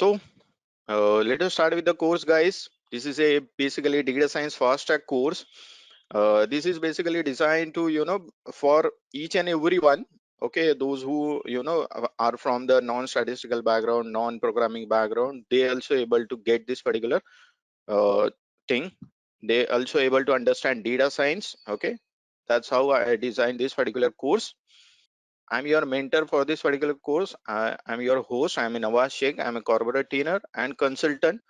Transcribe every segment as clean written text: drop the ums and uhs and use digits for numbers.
So let us start with the course, guys. This is a basically data science fast track course. This is basically designed to for each and everyone. Okay, those who are from the non-statistical background, non-programming background, they also able to get this particular thing. They also able to understand data science. Okay, that's how I designed this particular course. I'm your mentor for this particular course. I'm your host. I'm Nawaz Sheikh. I'm a corporate trainer and consultant.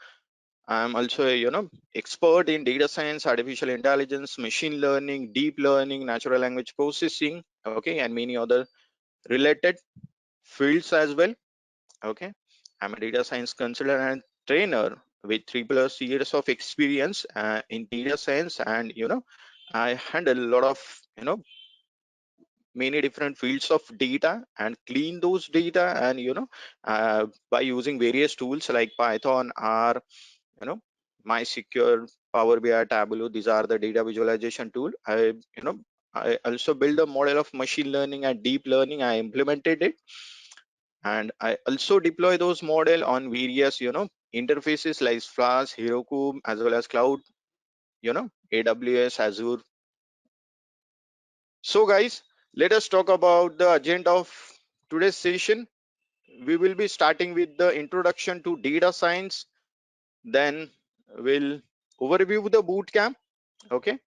I'm also a expert in data science, artificial intelligence, machine learning, deep learning, natural language processing, okay, and many other related fields as well. Okay, I'm a data science consultant and trainer with 3+ years of experience in data science, and I handle a lot of many different fields of data and clean those data, and by using various tools like Python, R, you know MySQL, Power BI, Tableau. These are the data visualization tool. I also build a model of machine learning and deep learning. I implemented it, and I also deploy those model on various interfaces like Flash, Heroku, as well as cloud, AWS, Azure. So guys, let us talk about the agenda of today's session. We will be starting with the introduction to data science. Then we'll overview the bootcamp. Okay,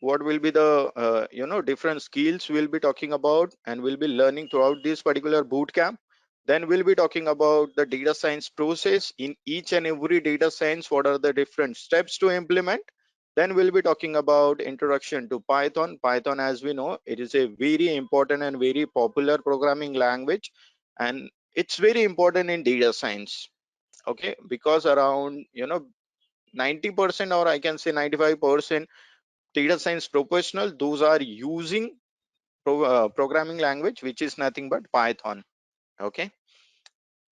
what will be the different skills we'll be talking about and we'll be learning throughout this particular bootcamp. Then we'll be talking about the data science process in each and every data science. What are the different steps to implement? Then we'll be talking about introduction to Python. Python, as we know, it is a very important and very popular programming language, and it's very important in data science. Okay, because around 90%, or I can say 95% data science professional, those are using programming language which is nothing but Python. Okay,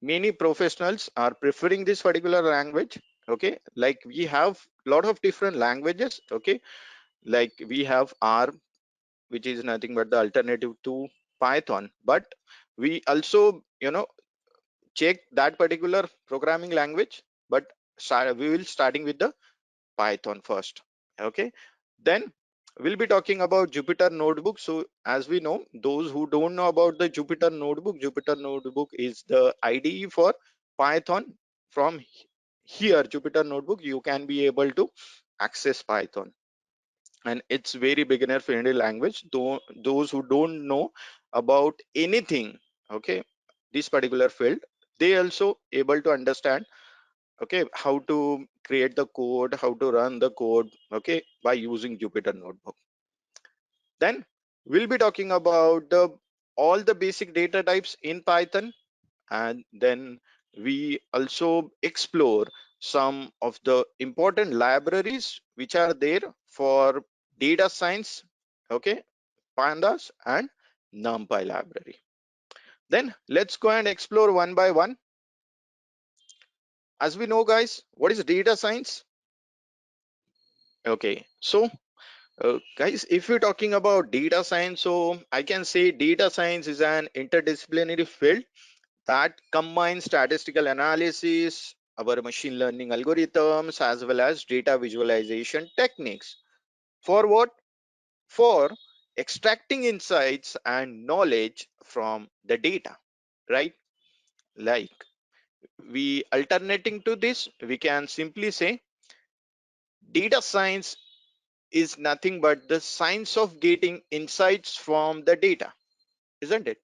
many professionals are preferring this particular language. Okay, like we have lot of different languages. Okay, like we have R, which is nothing but the alternative to Python, but we also check that particular programming language, but we will starting with the Python first. Okay, then we'll be talking about Jupyter Notebook. So as we know, those who don't know about the Jupyter Notebook is the IDE for Python. From here, Jupyter Notebook, you can be able to access Python, and it's very beginner friendly language. Though those who don't know about anything, okay, this particular field, they also able to understand, okay, how to create the code, how to run the code, okay, by using Jupyter Notebook. Then we'll be talking about the all the basic data types in Python, and then we also explore some of the important libraries which are there for data science. Okay, Pandas and Numpy library. Then let's go and explore one by one. As we know, guys, what is data science? Okay, so guys, if we're talking about data science, so I can say data science is an interdisciplinary field that combines statistical analysis, our machine learning algorithms, as well as data visualization techniques. For what? For extracting insights and knowledge from the data, right? Like, we alternating to this, we can simply say data science is nothing but the science of getting insights from the data, isn't it?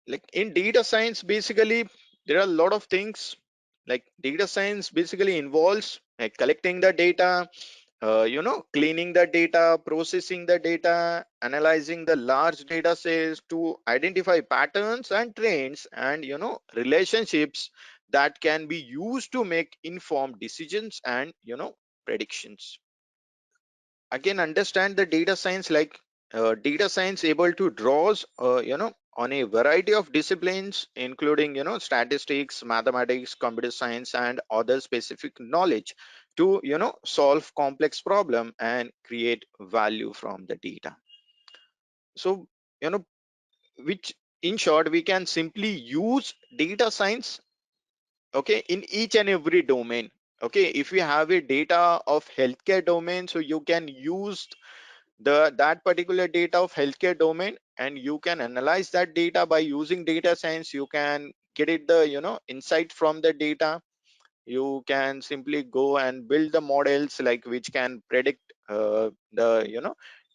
Like in data science, basically there are a lot of things. Like data science basically involves like collecting the data, cleaning the data, processing the data, analyzing the large data sets to identify patterns and trends, and relationships that can be used to make informed decisions and predictions. Again, understand the data science, like data science able to draws on a variety of disciplines, including statistics, mathematics, computer science, and other specific knowledge to solve complex problem and create value from the data. So you know which, in short, we can simply use data science okay, in each and every domain. Okay, if you have a data of healthcare domain, so you can use that particular data of healthcare domain, and you can analyze that data by using data science. You can get it the insight from the data. You can simply go and build the models like which can predict the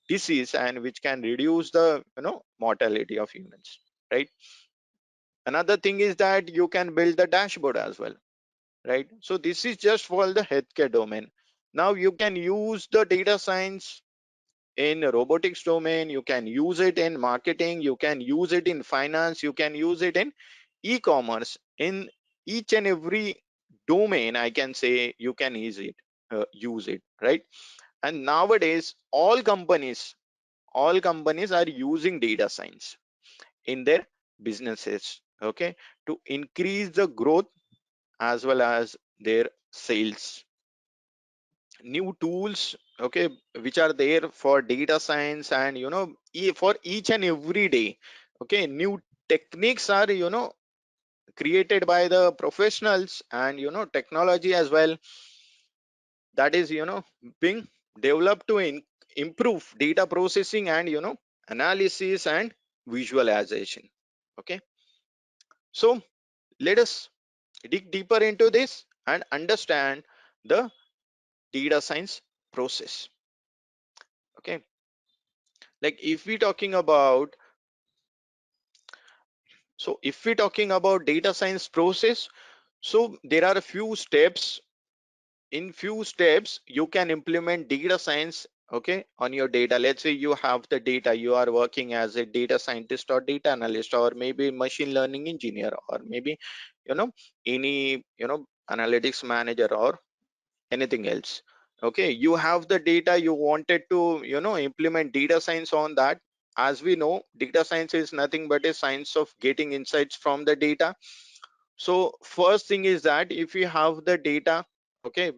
disease, and which can reduce the mortality of humans, right? Another thing is that you can build the dashboard as well, right? So this is just for the healthcare domain. Now you can use the data science in robotics domain, you can use it in marketing, you can use it in finance, you can use it in e-commerce. In each and every domain, I can say you can use it, right? And nowadays all companies are using data science in their businesses, okay, to increase the growth as well as their sales. New tools, okay, which are there for data science, and for each and every day, okay, new techniques are created by the professionals, and technology as well, that is being developed to improve data processing and analysis and visualization. Okay, so let us dig deeper into this and understand the data science process. Okay, like if we talking about data science process, so there are a few steps. In few steps you can implement data science, okay, on your data. Let's say you have the data, you are working as a data scientist or data analyst, or maybe machine learning engineer, or maybe you know any analytics manager or anything else. Okay, you have the data, you wanted to implement data science on that. As we know, data science is nothing but a science of getting insights from the data. So first thing is that if you have the data, okay,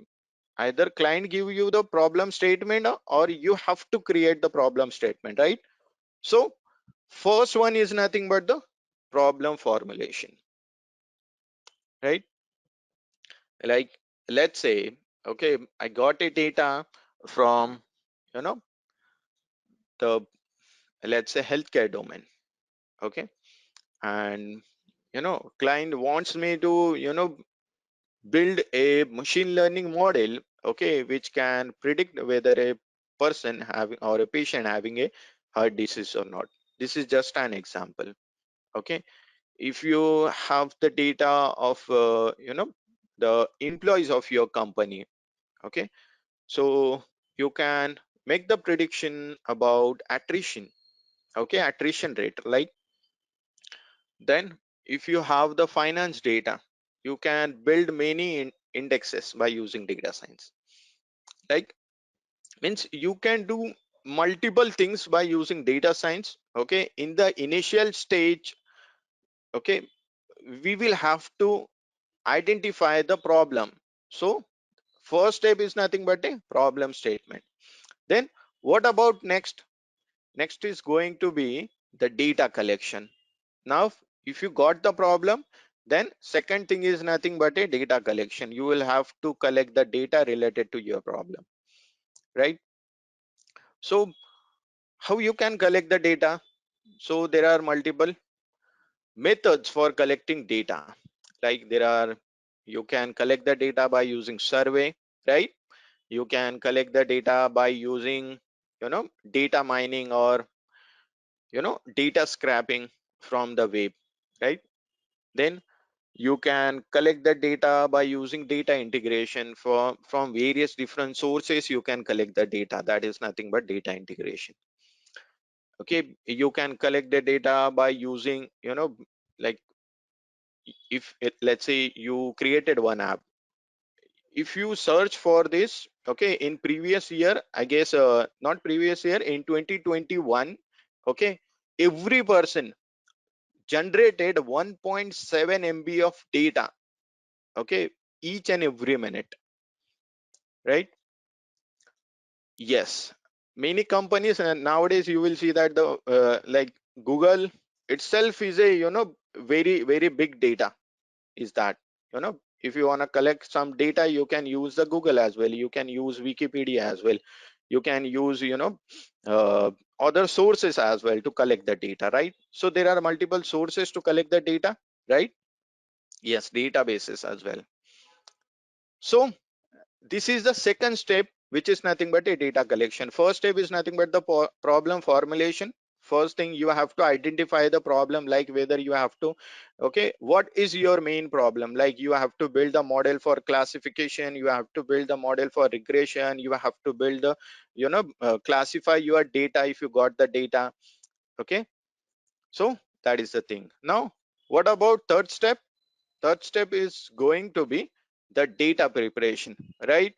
either client give you the problem statement, or you have to create the problem statement, right? So first one is nothing but the problem formulation, right? Like, let's say, okay, I got a data from you know the, let's say, healthcare domain. Okay, and client wants me to build a machine learning model, okay, which can predict whether a person having or a patient having a heart disease or not. This is just an example. Okay, if you have the data of the employees of your company, okay, so you can make the prediction about attrition, okay, attrition rate. Like, then if you have the finance data, you can build many indexes by using data science. Like, means you can do multiple things by using data science. Okay, in the initial stage, okay, we will have to identify the problem. So first step is nothing but a problem statement. Then what about next is going to be the data collection. Now, if you got the problem, then second thing is nothing but a data collection. You will have to collect the data related to your problem, right? So how you can collect the data? So there are multiple methods for collecting data. Like, there are, you can collect the data by using survey, right? You can collect the data by using data mining, or data scraping from the web, right? Then you can collect the data by using data integration from various different sources. You can collect the data, that is nothing but data integration. Okay, you can collect the data by using like, if let's say you created one app. If you search for this, okay, in previous year, I guess, not previous year, in 2021, okay, every person generated 1.7 MB of data, okay, each and every minute, right? Yes, many companies, and nowadays you will see that the like Google itself is a very very big data, is that. if you want to collect some data, you can use the Google as well, you can use Wikipedia as well, you can use uh, other sources as well to collect the data, right? So there are multiple sources to collect the data, right? Yes, databases as well. So this is the second step, which is nothing but a data collection. First step is nothing but the problem formulation. First thing, you have to identify the problem, like whether you have to, okay, what is your main problem? Like you have to build a model for classification, you have to build a model for regression, you have to build the, classify your data if you got the data. Okay, so that is the thing. Now, what about third step? Third step is going to be the data preparation, right?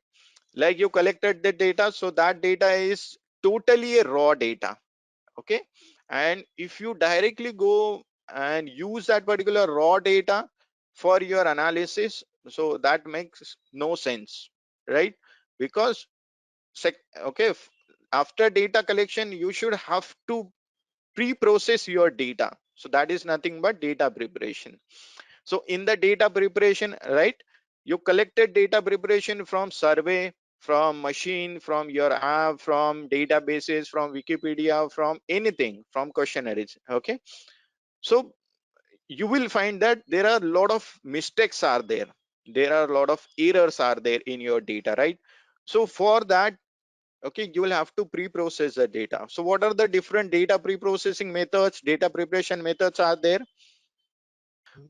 Like you collected the data, so that data is totally a raw data. Okay, and if you directly go and use that particular raw data for your analysis, so that makes no sense, right? Because okay, after data collection you should have to pre-process your data, so that is nothing but data preparation. So in the data preparation, right, you collected data preparation from survey, from machine, from your app, from databases, from Wikipedia, from anything, from questionnaires. Okay, so you will find that there are a lot of mistakes are there, there are a lot of errors are there in your data, right? So for that, okay, you will have to pre-process the data. So what are the different data pre-processing methods, data preparation methods are there?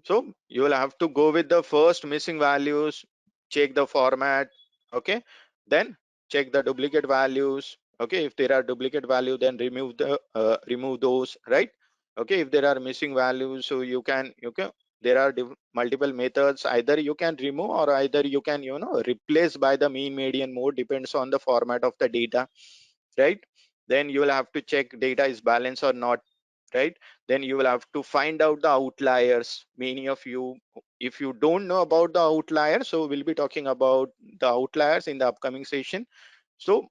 So you will have to go with the first missing values, check the format, okay? Then check the duplicate values. Okay, if there are duplicate value, then remove those, right? Okay, if there are missing values, so you can there are multiple methods. Either you can remove or either you can replace by the mean median mode, depends on the format of the data, right? Then you will have to check data is balanced or not, right? Then you will have to find out the outliers. Many of you, if you don't know about the outliers, so we'll be talking about the outliers in the upcoming session. So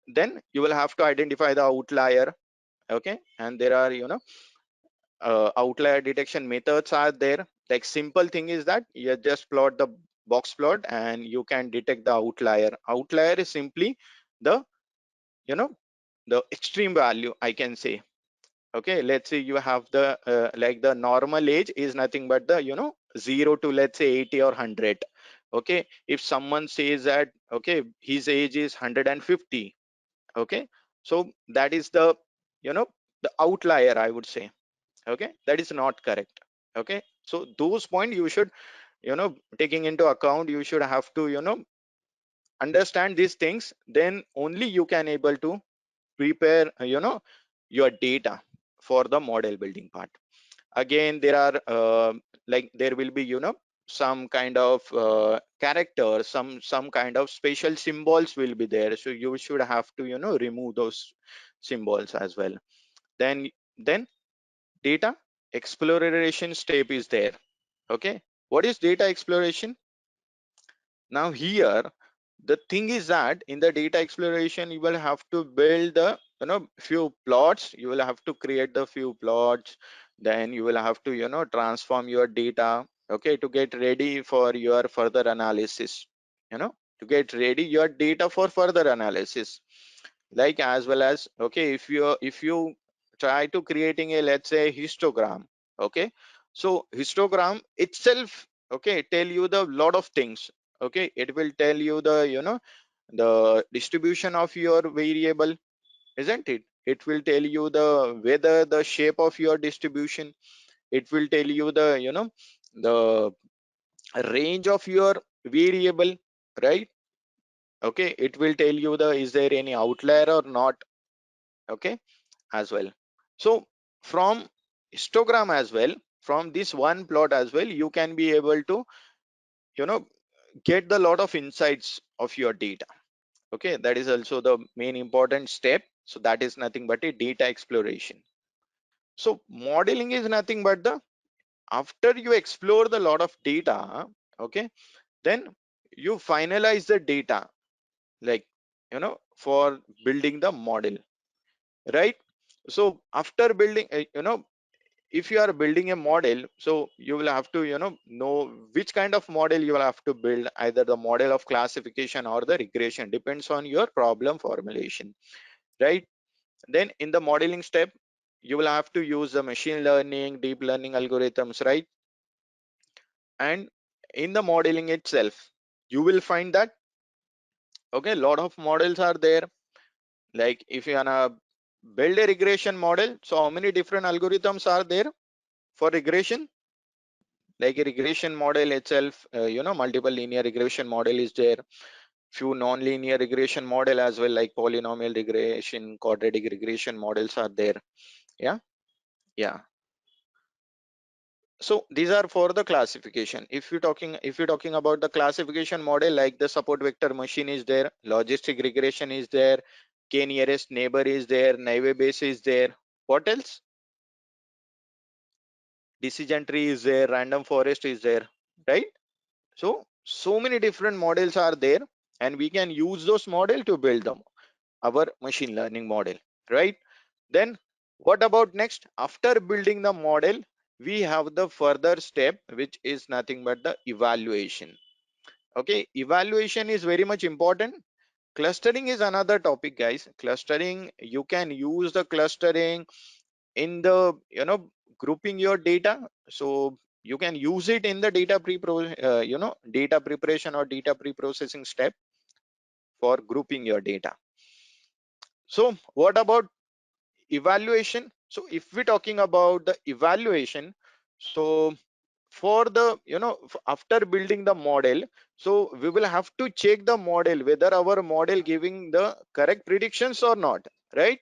then you will have to identify the outlier. Okay, and there are outlier detection methods are there. Like simple thing is that you just plot the box plot and you can detect the outlier. Outlier is simply the you know the extreme value, I can say. Okay, let's say you have the like the normal age is nothing but the 0 to, let's say, 80 or 100. Okay, if someone says that okay his age is 150, okay, so that is the you know the outlier, I would say. Okay, that is not correct. Okay, so those points you should taking into account, you should have to understand these things, then only you can able to prepare your data for the model building part. Again, there are like there will be some kind of character, some kind of special symbols will be there, so you should have to remove those symbols as well. Then data exploration step is there. Okay, what is data exploration? Now here the thing is that in the data exploration you will have to build the few plots, you will have to create the few plots, then you will have to transform your data, okay, to get ready for your further analysis, to get ready your data for further analysis. Like as well as, okay, if you try to creating a, let's say, histogram. Okay, so histogram itself, okay, tell you the lot of things. Okay, it will tell you the the distribution of your variable, isn't it? It will tell you the whether the shape of your distribution, it will tell you the the range of your variable, right? Okay, it will tell you the is there any outlier or not. Okay, as well. So from histogram as well, from this one plot as well, you can be able to you know get the lot of insights of your data. Okay, that is also the main important step. So that is nothing but a data exploration. So modeling is nothing but the, after you explore the lot of data, okay, then you finalize the data, like for building the model, right? So after building if you are building a model, so you will have to know which kind of model you will have to build, either the model of classification or the regression, depends on your problem formulation, right? Then in the modeling step, you will have to use the machine learning, deep learning algorithms, right? And in the modeling itself, you will find that okay, a lot of models are there. Like if you wanna build a regression model, so how many different algorithms are there for regression? Like a regression model itself, multiple linear regression model is there, few non-linear regression model as well, like polynomial regression, quadratic regression models are there. Yeah, yeah. So these are for the classification. If you're talking about the classification model, like the support vector machine is there, logistic regression is there, k nearest neighbor is there, naive Bayes is there. What else? Decision tree is there, random forest is there, right? So many different models are there, and we can use those model to build them, our machine learning model, right? Then what about next? After building the model, we have the further step, which is nothing but the evaluation. Okay, evaluation is very much important. Clustering is another topic, guys. Clustering, you can use the clustering in the grouping your data. So you can use it in the data preparation or data pre-processing step for grouping your data. So what about evaluation? So if we're talking about the evaluation, so for the after building the model, so we will have to check the model whether our model giving the correct predictions or not, right?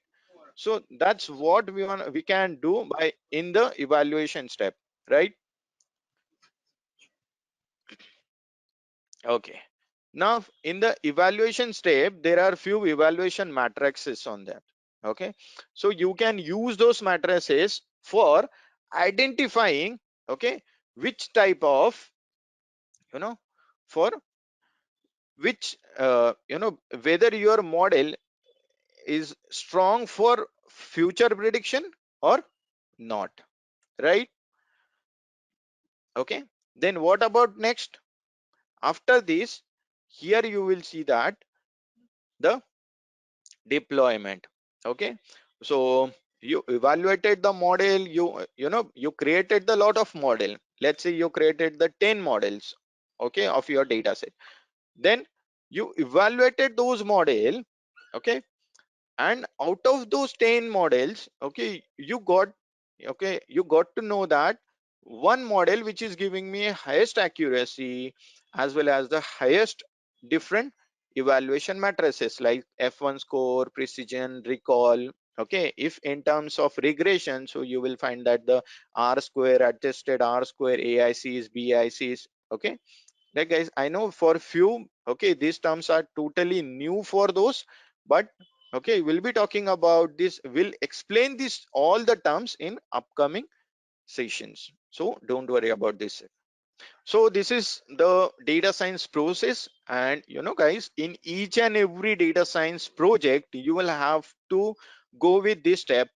So that's what we can do by in the evaluation step, right? Okay, now in the evaluation step, there are few evaluation matrices on that. Okay, so you can use those matrices for identifying, okay, which type of you know for which whether your model is strong for future prediction or not, right? Okay, then what about next? After this, here you will see that the deployment. Okay, so you evaluated the model, you created the lot of model. Let's say you created the 10 models, okay, of your data set. Then you evaluated those model, okay, and out of those 10 models, okay, you got to know that one model which is giving me highest accuracy as well as the highest different evaluation matrices like f1 score, precision, recall. Okay, if in terms of regression, so you will find that the r square, adjusted r square, aics, bics. Okay, like guys, I know for few, okay, these terms are totally new for those, but okay, we'll be talking about this, we'll explain this all the terms in upcoming sessions, so don't worry about this. So this is the data science process, and guys, in each and every data science project you will have to go with this step.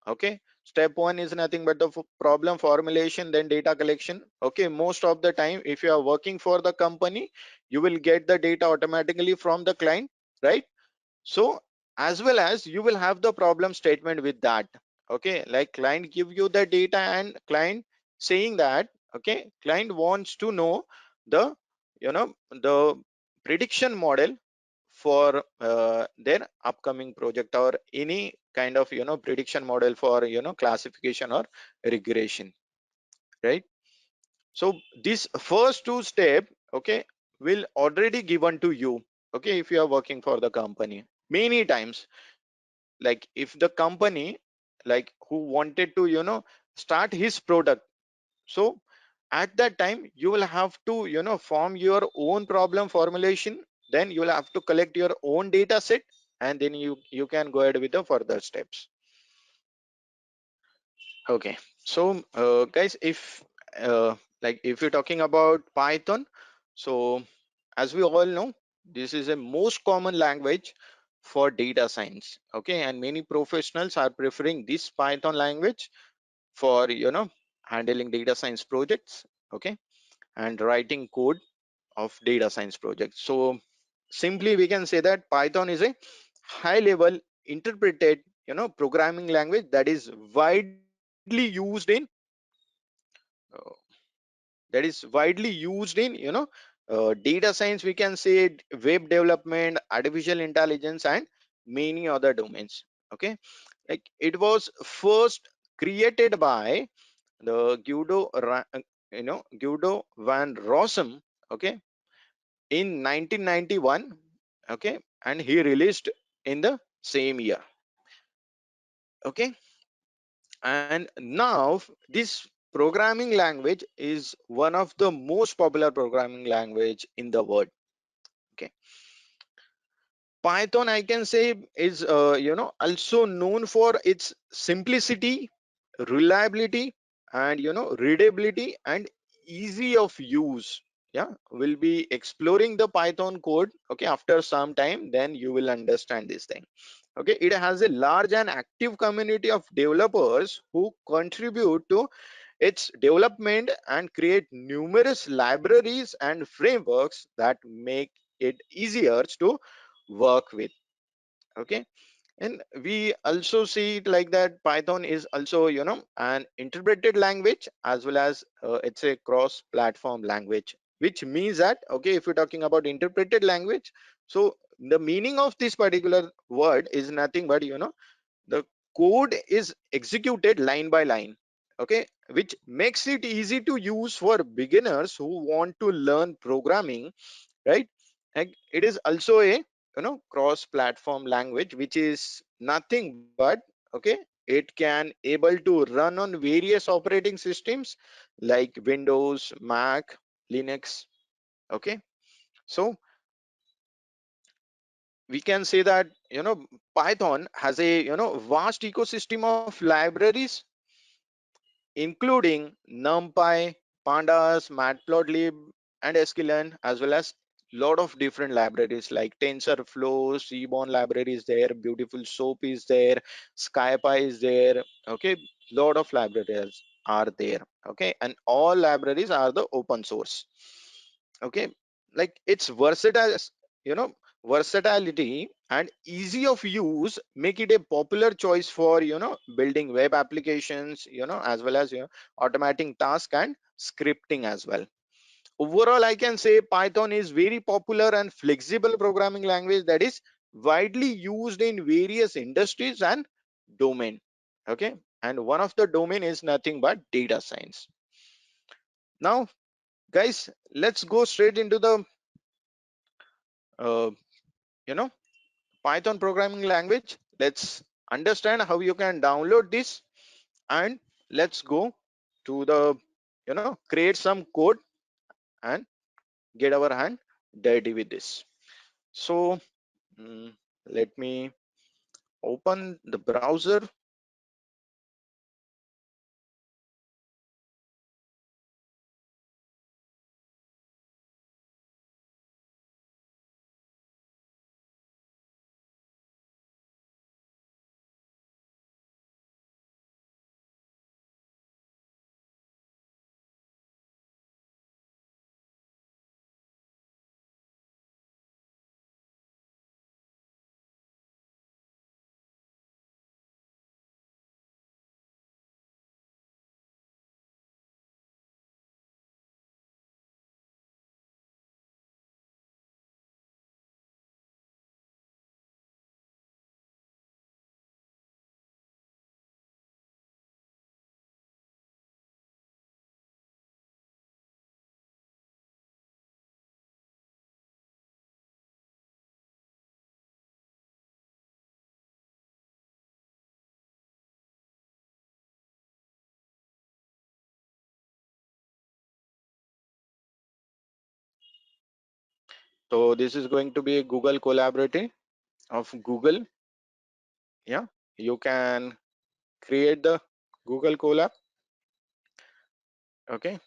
Okay, step one is nothing but the problem formulation, then data collection. Okay, most of the time if you are working for the company, you will get the data automatically from the client, right? So as well as you will have the problem statement with that. Okay, like client give you the data and client saying that, okay, client wants to know the the prediction model for their upcoming project, or any kind of prediction model for classification or regression, right? So this first two step, okay, will already given to you, okay, if you are working for the company many times. Like if the company, like who wanted to start his product, so at that time you will have to form your own problem formulation, then you will have to collect your own data set, and then you can go ahead with the further steps. Okay, so guys, if like if you're talking about Python, so as we all know, this is a most common language for data science. Okay, and many professionals are preferring this Python language for handling data science projects, okay, and writing code of data science projects. So simply we can say that Python is a high level interpreted programming language that is widely used in uh, data science, we can say, web development, artificial intelligence, and many other domains. Okay, like it was first created by the Guido van Rossum, okay, in 1991, okay, and he released in the same year. Okay, and now this programming language is one of the most popular programming language in the world. Okay, Python, I can say, is also known for its simplicity, reliability, and readability and easy of use. Yeah, we'll be exploring the Python code, okay, after some time, then you will understand this thing. Okay, it has a large and active community of developers who contribute to its development and create numerous libraries and frameworks that make it easier to work with. Okay, and we also see it like that Python is also an interpreted language, as well as it's a cross platform language, which means that, okay, if you're talking about interpreted language, so the meaning of this particular word is nothing but the code is executed line by line, okay, which makes it easy to use for beginners who want to learn programming, right? Like it is also a cross platform language, which is nothing but, okay, it can able to run on various operating systems like Windows, Mac, Linux. Okay, so we can say that Python has a vast ecosystem of libraries, including Numpy, Pandas, Matplotlib, and sklearn, as well as lot of different libraries like TensorFlow, Seaborn library is there, Beautiful Soap is there, SkyPy is there. Okay, lot of libraries are there. Okay, and all libraries are the open source. Okay, like it's versatile, you know versatility and easy of use make it a popular choice for building web applications, as well as automating task and scripting as well. Overall, I can say Python is very popular and flexible programming language that is widely used in various industries and domain. Okay, and one of the domain is nothing but data science. Now guys, let's go straight into the uh, you know Python programming language. Let's understand how you can download this, and let's go to the create some code and get our hand dirty with this. So let me open the browser. So this is going to be a Google collaborative of Google. Yeah, you can create the Google collab. Okay,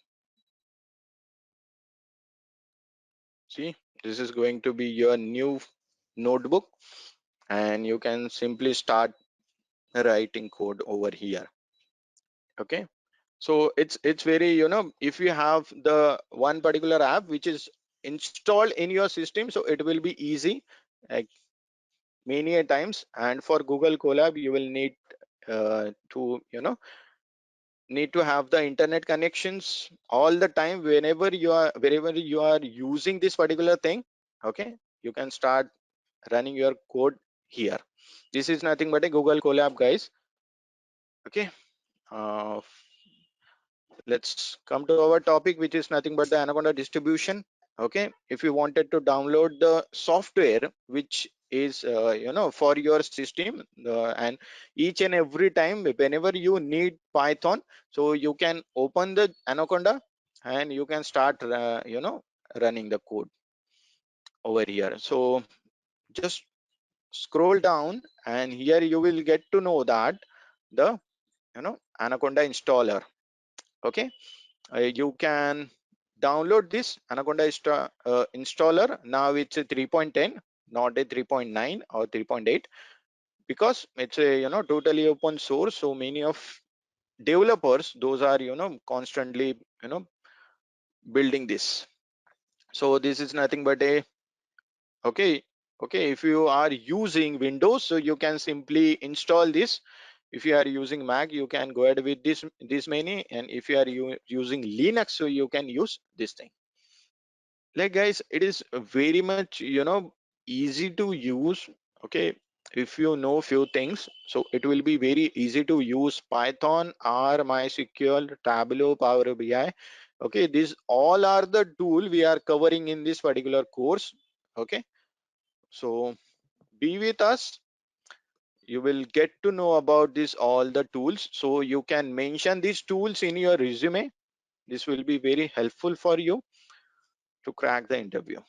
see, this is going to be your new notebook, and you can simply start writing code over here. Okay, so it's very, if you have the one particular app which is installed in your system, so it will be easy, like many a times. And for Google Colab, you will need to need to have the internet connections all the time, wherever you are using this particular thing. Okay, you can start running your code here. This is nothing but a Google Colab, guys. Okay, uh, let's come to our topic, which is nothing but the Anaconda distribution. Okay, if you wanted to download the software which is for your system, and each and every time whenever you need Python, so you can open the Anaconda and you can start running the code over here. So just scroll down, and here you will get to know that the Anaconda installer. Okay, you can download this Anaconda installer. Now it's a 3.10, not a 3.9 or 3.8, because it's a totally open source. So many of developers, those are constantly building this. So this is nothing but a, okay, if you are using Windows, so you can simply install this. If you are using Mac, you can go ahead with this many, and if you are using Linux, so you can use this thing. Like, guys, it is very much easy to use. Okay, if you know few things, so it will be very easy to use Python, R, MySQL, Tableau, Power BI. Okay, these all are the tool we are covering in this particular course. Okay, so be with us. You will get to know about this all the tools, so you can mention these tools in your resume. This will be very helpful for you to crack the interview.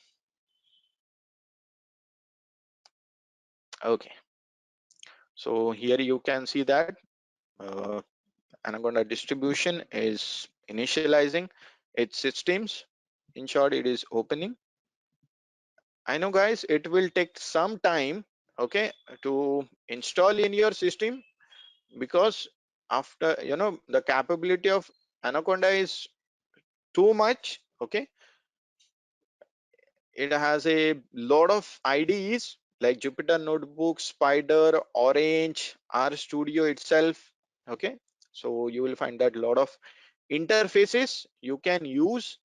Okay, so here you can see that uh, Anaconda distribution is initializing its systems. In short, it is opening. I know, guys, it will take some time, okay, to install in your system, because after the capability of Anaconda is too much. Okay, it has a lot of IDEs like Jupyter Notebook, Spider, Orange, R Studio itself. Okay, so you will find that a lot of interfaces you can use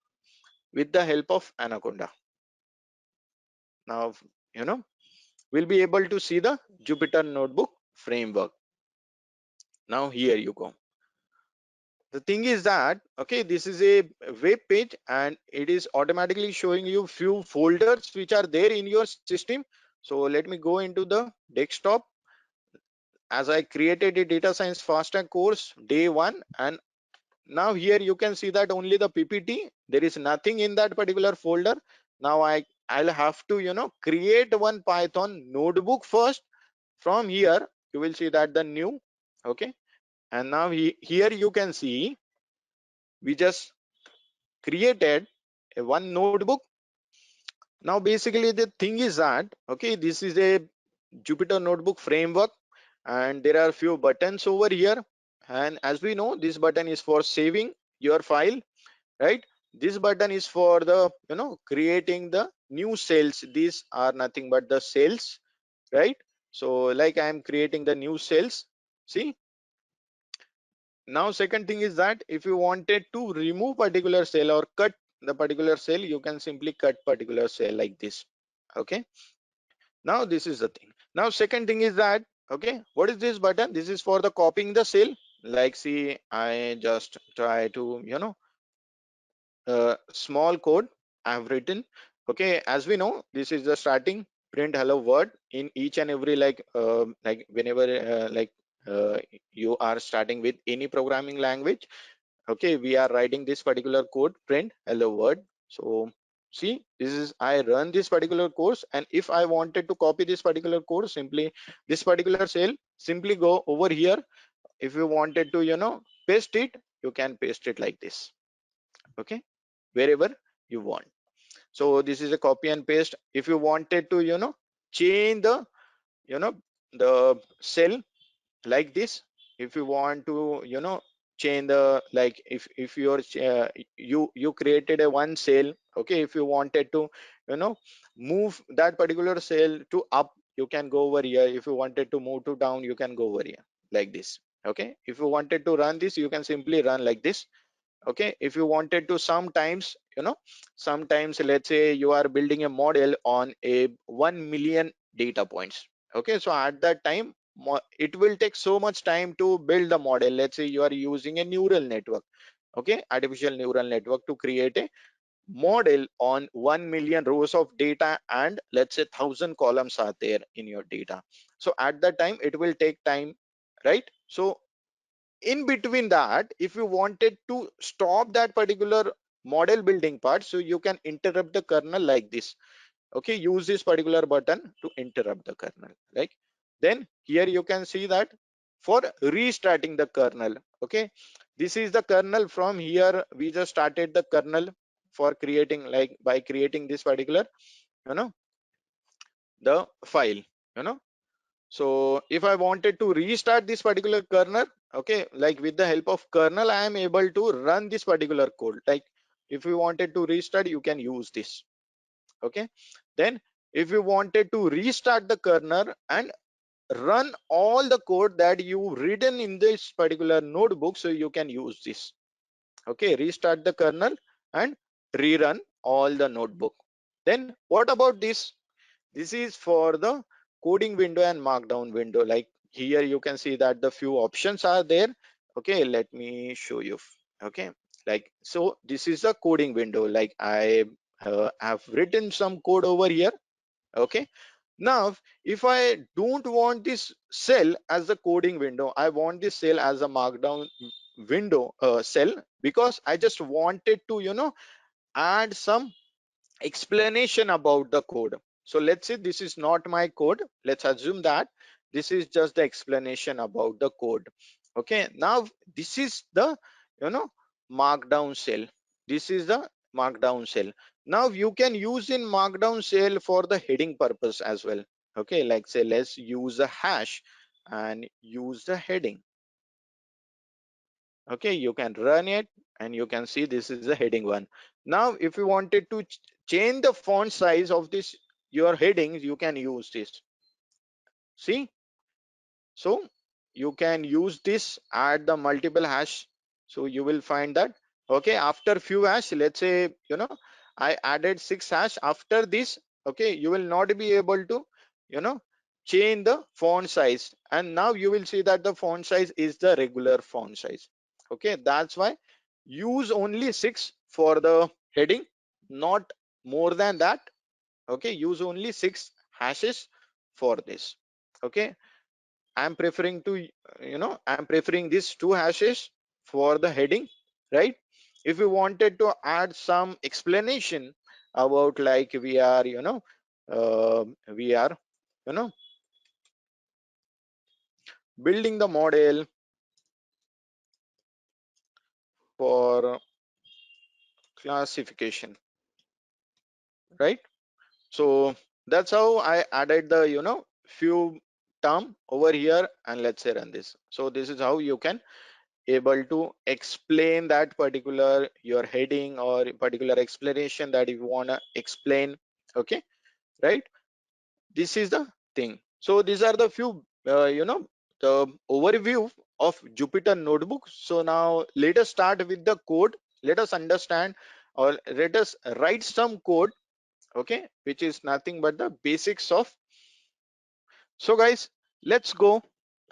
with the help of Anaconda. Now, we'll be able to see the Jupyter Notebook framework. Now here you go. The thing is that, okay, this is a web page, and it is automatically showing you few folders which are there in your system. So let me go into the desktop, as I created a data science fast track course day one. And now here you can see that only the PPT, there is nothing in that particular folder. Now I'll have to create one Python notebook first. From here you will see that the new. Okay, and now here you can see we just created a one notebook. Now basically the thing is that, okay, this is a Jupyter Notebook framework, and there are few buttons over here. And as we know, this button is for saving your file, right? This button is for the creating the new cells. These are nothing but the cells, right? So like I am creating the new cells. See, now second thing is that if you wanted to remove particular cell or cut the particular cell, you can simply cut particular cell like this. Okay, now this is the thing. Now second thing is that, okay, what is this button? This is for the copying the cell. Like, see, I just try to small code I've written. Okay, as we know, this is the starting print hello world in each and every, like whenever uh, you are starting with any programming language. Okay, we are writing this particular code, print hello world. So see, this is, I run this particular course, and if I wanted to copy this particular course, simply this particular cell, simply go over here. If you wanted to paste it, you can paste it like this. Okay, wherever you want. So this is a copy and paste. If you wanted to change the you know the cell like this, if you want to change the, like if you're you created a one cell, okay, if you wanted to move that particular cell to up, you can go over here. If you wanted to move to down, you can go over here like this. Okay, if you wanted to run this, you can simply run like this. Okay, if you wanted to sometimes sometimes let's say you are building a model on a 1 million data points. Okay, so at that time it will take so much time to build the model. Let's say you are using a neural network, okay, artificial neural network, to create a model on 1 million rows of data, and let's say 1,000 columns are there in your data. So at that time it will take time, right? So in between that, if you wanted to stop that particular model building part, so you can interrupt the kernel like this. Okay, use this particular button to interrupt the kernel. Like, then here you can see that for restarting the kernel. Okay, this is the kernel. From here we just started the kernel for creating, like by creating this particular you know the file. So if I wanted to restart this particular kernel, okay, like with the help of kernel, I am able to run this particular code. Like if you wanted to restart, you can use this. Okay, then if you wanted to restart the kernel and run all the code that you written in this particular notebook, so you can use this. Okay, restart the kernel and rerun all the notebook. Then what about this? This is for the coding window and markdown window. Like here you can see that the few options are there. Okay, let me show you. Okay, like so this is the coding window. Like I have written some code over here. Okay, now if I don't want this cell as the coding window, I want this cell as a markdown window cell, because I just wanted to add some explanation about the code. So let's say this is not my code. Let's assume that this is just the explanation about the code. Okay, now this is the markdown cell. This is the markdown cell. Now you can use in markdown cell for the heading purpose as well. Okay, like say let's use a hash and use the heading. Okay, you can run it and you can see this is the heading one. Now if you wanted to change the font size of this your headings, you can use this. See, so you can use this, add the multiple hash. So you will find that, okay, after few hash, let's say I added 6 hash. After this, okay, you will not be able to you know change the font size, and now you will see that the font size is the regular font size. Okay, that's why use only 6 for the heading, not more than that. Okay, use only 6 hashes for this. Okay, I'm preferring to I'm preferring these 2 hashes for the heading, right? If you wanted to add some explanation about, like we are we are you know building the model for classification, right? So that's how I added the few term over here, and let's say run this. So this is how you can able to explain that particular your heading or particular explanation that you want to explain. Okay, right? This is the thing. So these are the few the overview of Jupyter Notebook. So now let us start with the code. Let us understand, or let us write some code, okay, which is nothing but the basics of. So guys, let's go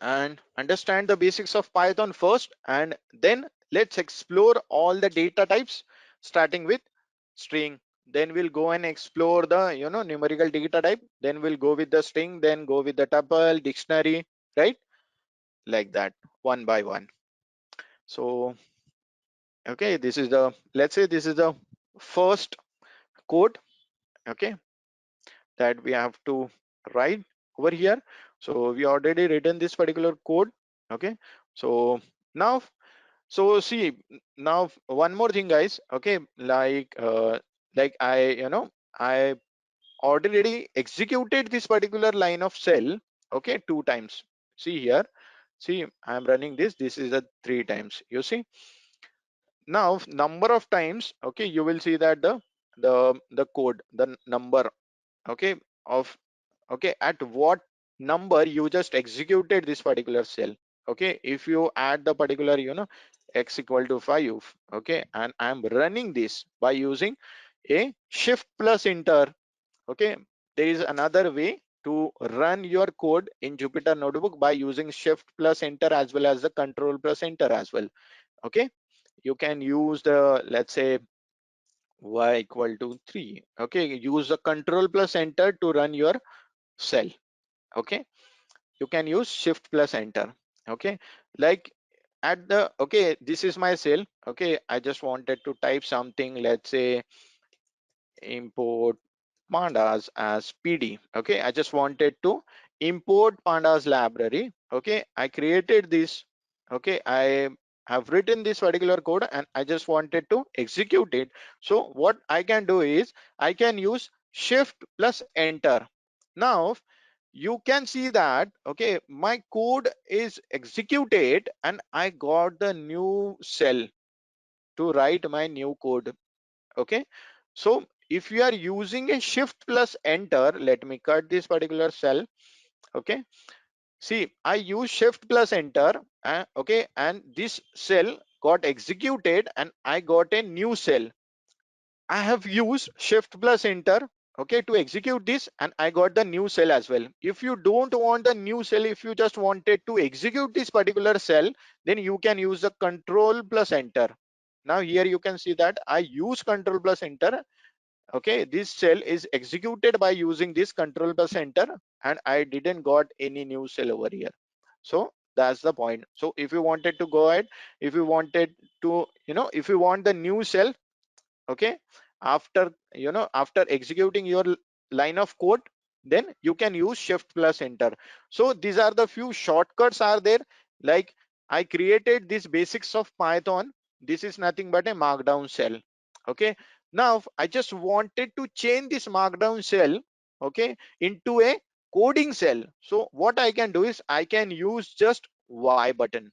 and understand the basics of Python first, and then let's explore all the data types, starting with string. Then we'll go and explore the numerical data type. Then we'll go with the string, then go with the tuple, dictionary, right? Like that, one by one. So okay, this is the, let's say this is the first code, okay, that we have to write over here. So we already written this particular code. Okay, so now, so see, now one more thing guys. Okay, like I I already executed this particular line of cell, okay, 2 times. See here, See, I'm running this. This is a 3 times. You see, now number of times, okay, you will see that the code, the number, okay, of, okay, at what number you just executed this particular cell. Okay, if you add the particular, x equal to 5, okay, and I'm running this by using a shift plus enter. Okay, there is another way to run your code in Jupyter Notebook by using shift plus enter as well as the control plus enter as well. Okay, you can use the, let's say, y equal to 3. Okay, use the control plus enter to run your cell. Okay, you can use shift plus enter. Okay, like at the, okay, this is my cell. Okay, I just wanted to type something, let's say import pandas as pd. Okay, I just wanted to import pandas library. Okay, I created this. Okay, I have written this particular code and I just wanted to execute it. So what I can do is I can use shift plus enter. Now you can see that, okay, my code is executed and I got the new cell to write my new code. Okay, so if you are using a shift plus enter, let me cut this particular cell. Okay, see, I use shift plus enter, okay, and this cell got executed and I got a new cell. I have used shift plus enter, okay, to execute this and I got the new cell as well. If you don't want the new cell, if you just wanted to execute this particular cell, then you can use the control plus enter. Now here you can see that I use control plus enter. Okay, this cell is executed by using this control plus enter and I didn't got any new cell over here. So that's the point. So if you wanted to go ahead, if you wanted to, if you want the new cell, okay, after, after executing your line of code, then you can use shift plus enter. So these are the few shortcuts are there. Like I created this basics of Python. This is nothing but a markdown cell. Okay, now I just wanted to change this markdown cell, okay, into a coding cell. So what I can do is I can use just y button.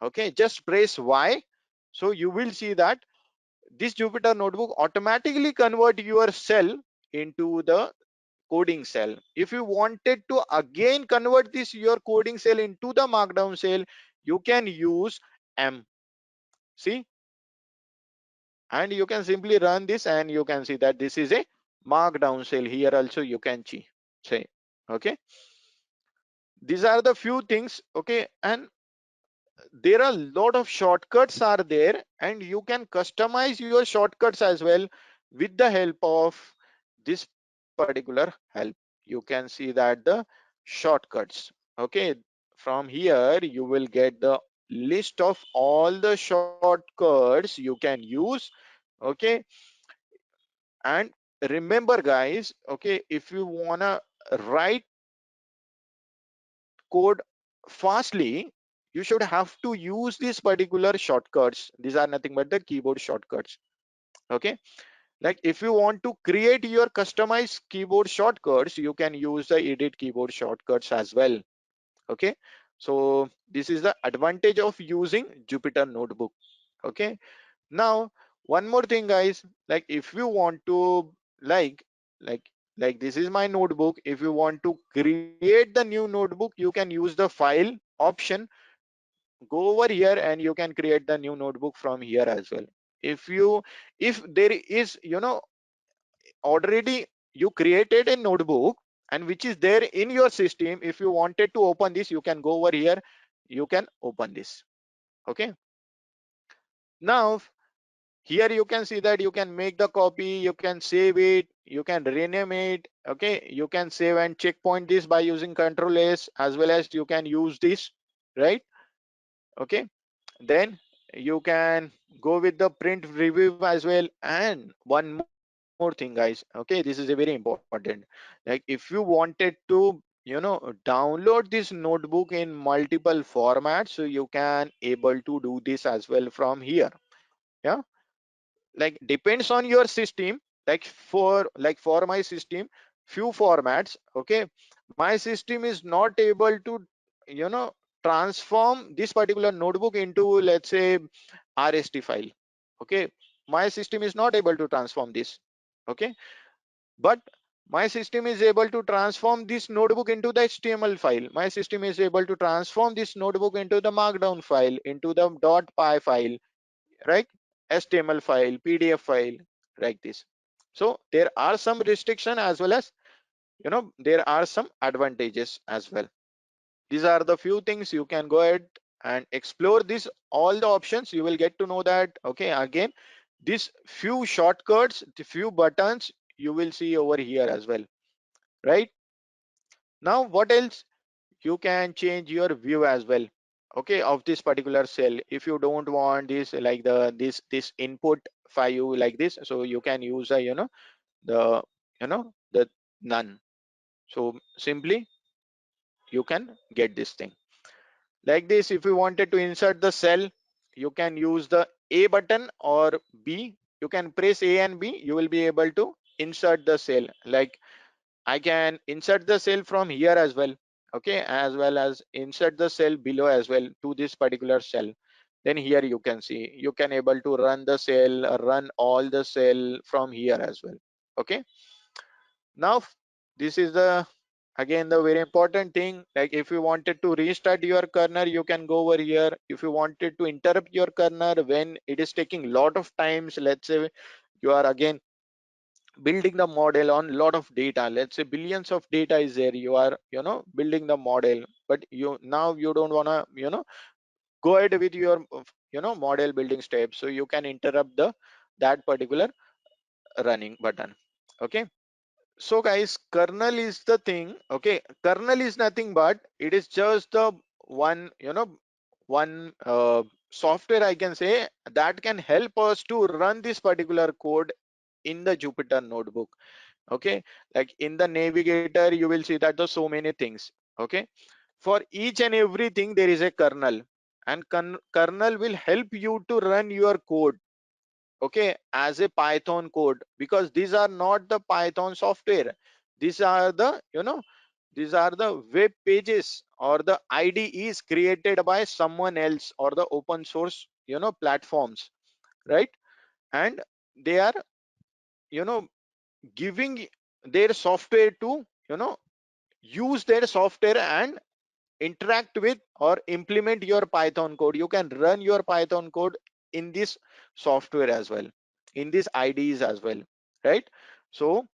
Okay, just press y. So you will see that this Jupyter Notebook automatically convert your cell into the coding cell. If you wanted to again convert this your coding cell into the markdown cell, you can use M. See, and you can simply run this and you can see that this is a markdown cell. Here also you can say, okay, these are the few things. Okay, and there are a lot of shortcuts are there and you can customize your shortcuts as well with the help of this particular help. You can see that the shortcuts, okay, from here you will get the list of all the shortcuts you can use. Okay, and remember guys, okay, if you wanna write code fastly, you should have to use these particular shortcuts. These are nothing but the keyboard shortcuts. Okay, like if you want to create your customized keyboard shortcuts, you can use the edit keyboard shortcuts as well. Okay, so this is the advantage of using Jupyter Notebook. Okay, now one more thing guys, like if you want to, like like like this is my notebook. If you want to create the new notebook, you can use the file option, go over here and you can create the new notebook from here as well. If there is, already you created a notebook and which is there in your system, if you wanted to open this, you can go over here, you can open this. Okay, now here you can see that you can make the copy, you can save it, you can rename it. Okay, you can save and checkpoint this by using Control S, as well as you can use this, right? Okay, then you can go with the print review as well. And one more thing guys, okay, this is a very important. Like if you wanted to, download this notebook in multiple formats, so you can able to do this as well from here. Yeah, like depends on your system. Like for my system, few formats. Okay, my system is not able to, you know transform this particular notebook into, let's say, RST file. Okay, my system is not able to transform this. Okay, but my system is able to transform this notebook into the HTML file. My system is able to transform this notebook into the markdown file, into the .py file, right? HTML file, PDF file, like this. So there are some restriction as well as, there are some advantages as well. These are the few things you can go ahead and explore this, all the options you will get to know that. Okay, again, these few shortcuts, the few buttons you will see over here as well, right? Now what else? You can change your view as well, okay, of this particular cell. If you don't want this, like this input file like this, so you can use a, the the none. So simply you can get this thing like this. If you wanted to insert the cell, you can use the A button or B. You can press A and B, you will be able to insert the cell. Like I can insert the cell from here as well, okay, as well as insert the cell below as well to this particular cell. Then here you can see, you can able to run the cell, run all the cell from here as well. Okay, now this is the, again, the very important thing. Like if you wanted to restart your kernel, you can go over here. If you wanted to interrupt your kernel when it is taking lot of times, let's say you are again building the model on lot of data, let's say billions of data is there, you are, building the model, but you don't want to, go ahead with your, model building steps, so you can interrupt the that particular running button. Okay, so guys, kernel is the thing. Okay, kernel is nothing but it is just the one, one software, I can say, that can help us to run this particular code in the Jupyter notebook. Okay, like in the navigator you will see that there's so many things. Okay, for each and everything there is a kernel, and kernel will help you to run your code, okay, as a Python code, because these are not the Python software. These are the, these are the web pages or the IDEs created by someone else or the open source, platforms, right? And they are, you know giving their software to, use their software and interact with or implement your Python code. You can run your Python code in this software as well, in these IDs as well, right? So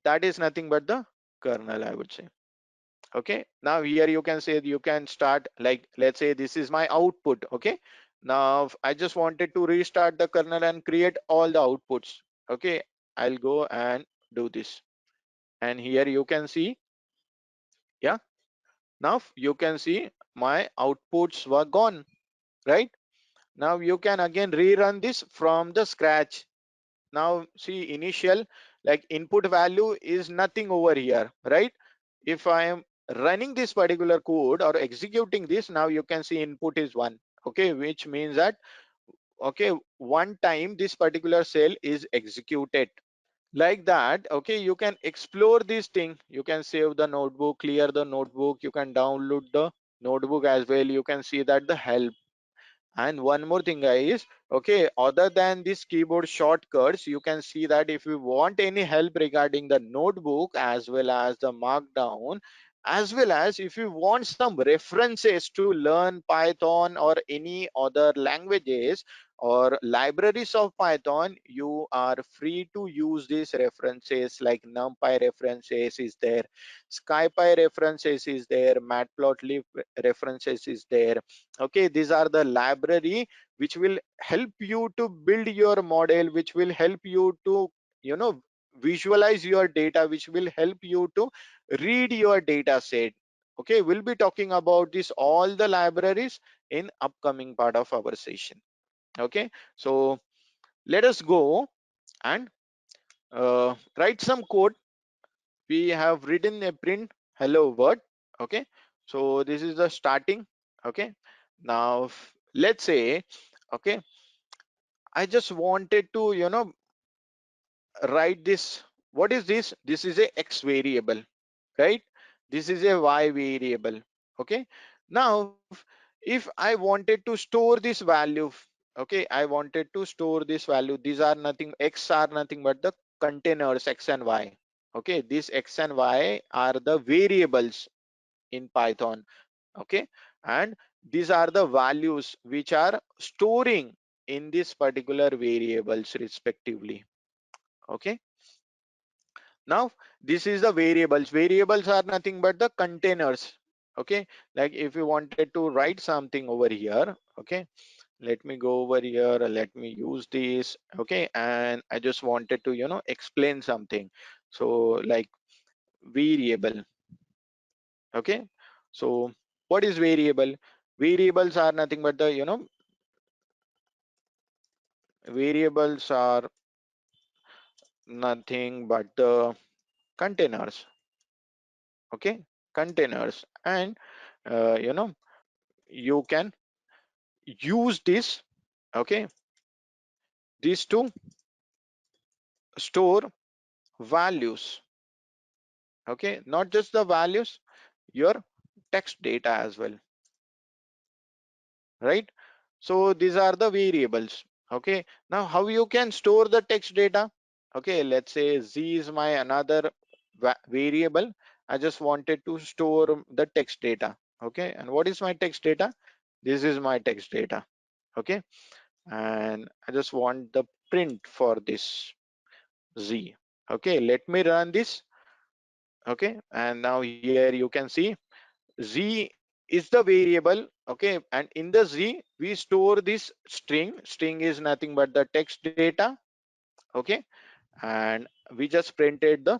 that is nothing but the kernel, I would say. Okay, now here you can say, you can start, like let's say this is my output. Okay, now I just wanted to restart the kernel and create all the outputs. Okay, I'll go and do this, and here you can see, yeah, now you can see my outputs were gone, right? Now you can again rerun this from the scratch. Now see, initial, like input value is nothing over here, right? If I am running this particular code or executing this, now you can see input is 1. Okay, which means that, okay, one time this particular cell is executed, like that. Okay, you can explore this thing, you can save the notebook, clear the notebook, you can download the notebook as well. You can see that the help. And one more thing guys, okay, other than these keyboard shortcuts, you can see that if you want any help regarding the notebook as well as the markdown, as well as if you want some references to learn Python or any other languages or libraries of Python, you are free to use these references. Like NumPy references is there, SkyPy references is there, Matplotlib references is there. Okay, these are the library which will help you to build your model, which will help you to, visualize your data, which will help you to read your data set. Okay, we'll be talking about this, all the libraries, in upcoming part of our session. Okay, so let us go and write some code. We have written a print hello world. Okay, so this is the starting. Okay, now let's say, okay, I just wanted to, write this. What is this? This is a x variable, right? This is a y variable. Okay, Now if I wanted to store this value, okay, I wanted to store this value, these are nothing, x are nothing but the containers, x and y. Okay, these x and y are the variables in Python. Okay, and these are the values which are storing in this particular variables respectively. Okay, now this is the variables. Variables are nothing but the containers. Okay, like if you wanted to write something over here, okay, let me go over here, let me use this. Okay, and I just wanted to, you know, explain something. So like variable. Okay, so what is variable? Variables are nothing but the, you know, variables are nothing but the containers. Okay, containers. And you know, you can use this, okay, these to store values. Okay, not just the values, your text data as well, right? So these are the variables. Okay, now how you can store the text data? Okay, let's say z is my another variable. I just wanted to store the text data. Okay, and what is my text data? This is my text data. Okay, and I just want the print for this z. Okay, let me run this. Okay, and now here you can see z is the variable. Okay, and in the z we store this string. String is nothing but the text data. Okay, and we just printed the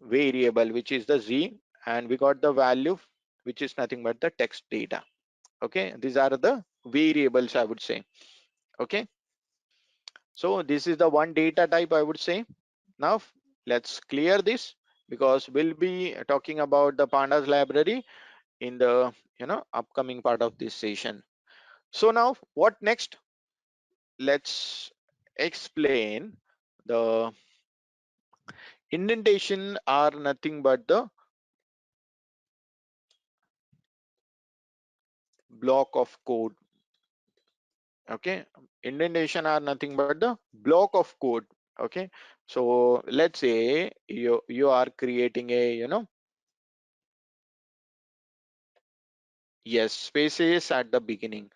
variable which is the z, and we got the value which is nothing but the text data. Okay, these are the variables, I would say. Okay, so this is the one data type, I would say. Now let's clear this, because we'll be talking about the pandas library in the, you know, upcoming part of this session. So now what next? Let's explain the indentation are nothing but the block of code. Okay, indentation are nothing but the block of code. Okay, so let's say you are creating a, you know, yes, spaces at the beginning.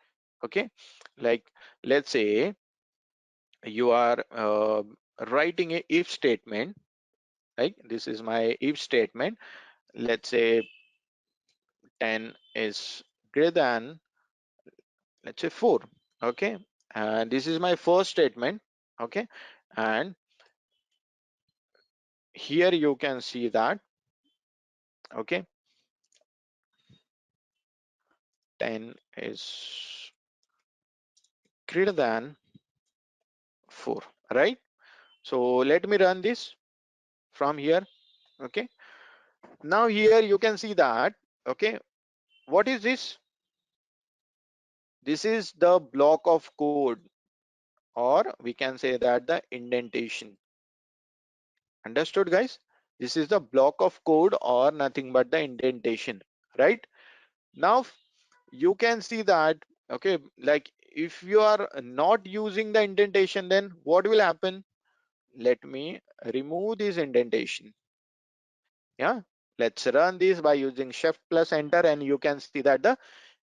Okay, like let's say you are writing a if statement. Like this is my if statement. Let's say 10 is greater than, let's say 4. Okay, and this is my first statement. Okay, and here you can see that, okay, 10 is greater than 4, right? So let me run this from here. Okay, now here you can see that, okay, what is this? This is the block of code, or we can say that the indentation. Understood, guys? This is the block of code or nothing but the indentation, right? Now you can see that, okay, like if you are not using the indentation, then what will happen? Let me remove this indentation. Yeah, let's run this by using shift plus enter, and you can see that the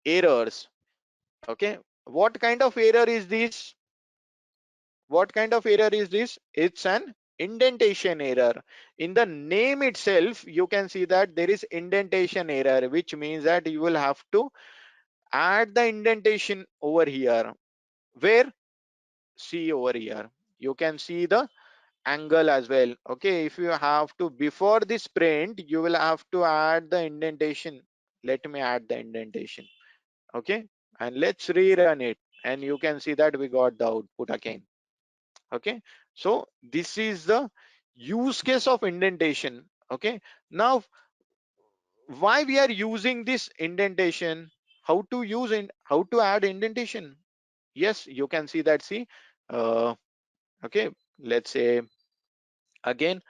errors. Okay, what kind of error is this? What kind of error is this? It's an indentation error. In the name itself, you can see that there is indentation error, which means that you will have to add the indentation over here. Where? See over here. You can see the angle as well. Okay, if you have to, before this print, you will have to add the indentation. Let me add the indentation. Okay, and let's rerun it. And you can see that we got the output again. Okay, so this is the use case of indentation. Okay, now why we are using this indentation? How to use in, how to add indentation? Yes, you can see that. See, uh, okay, let's say again,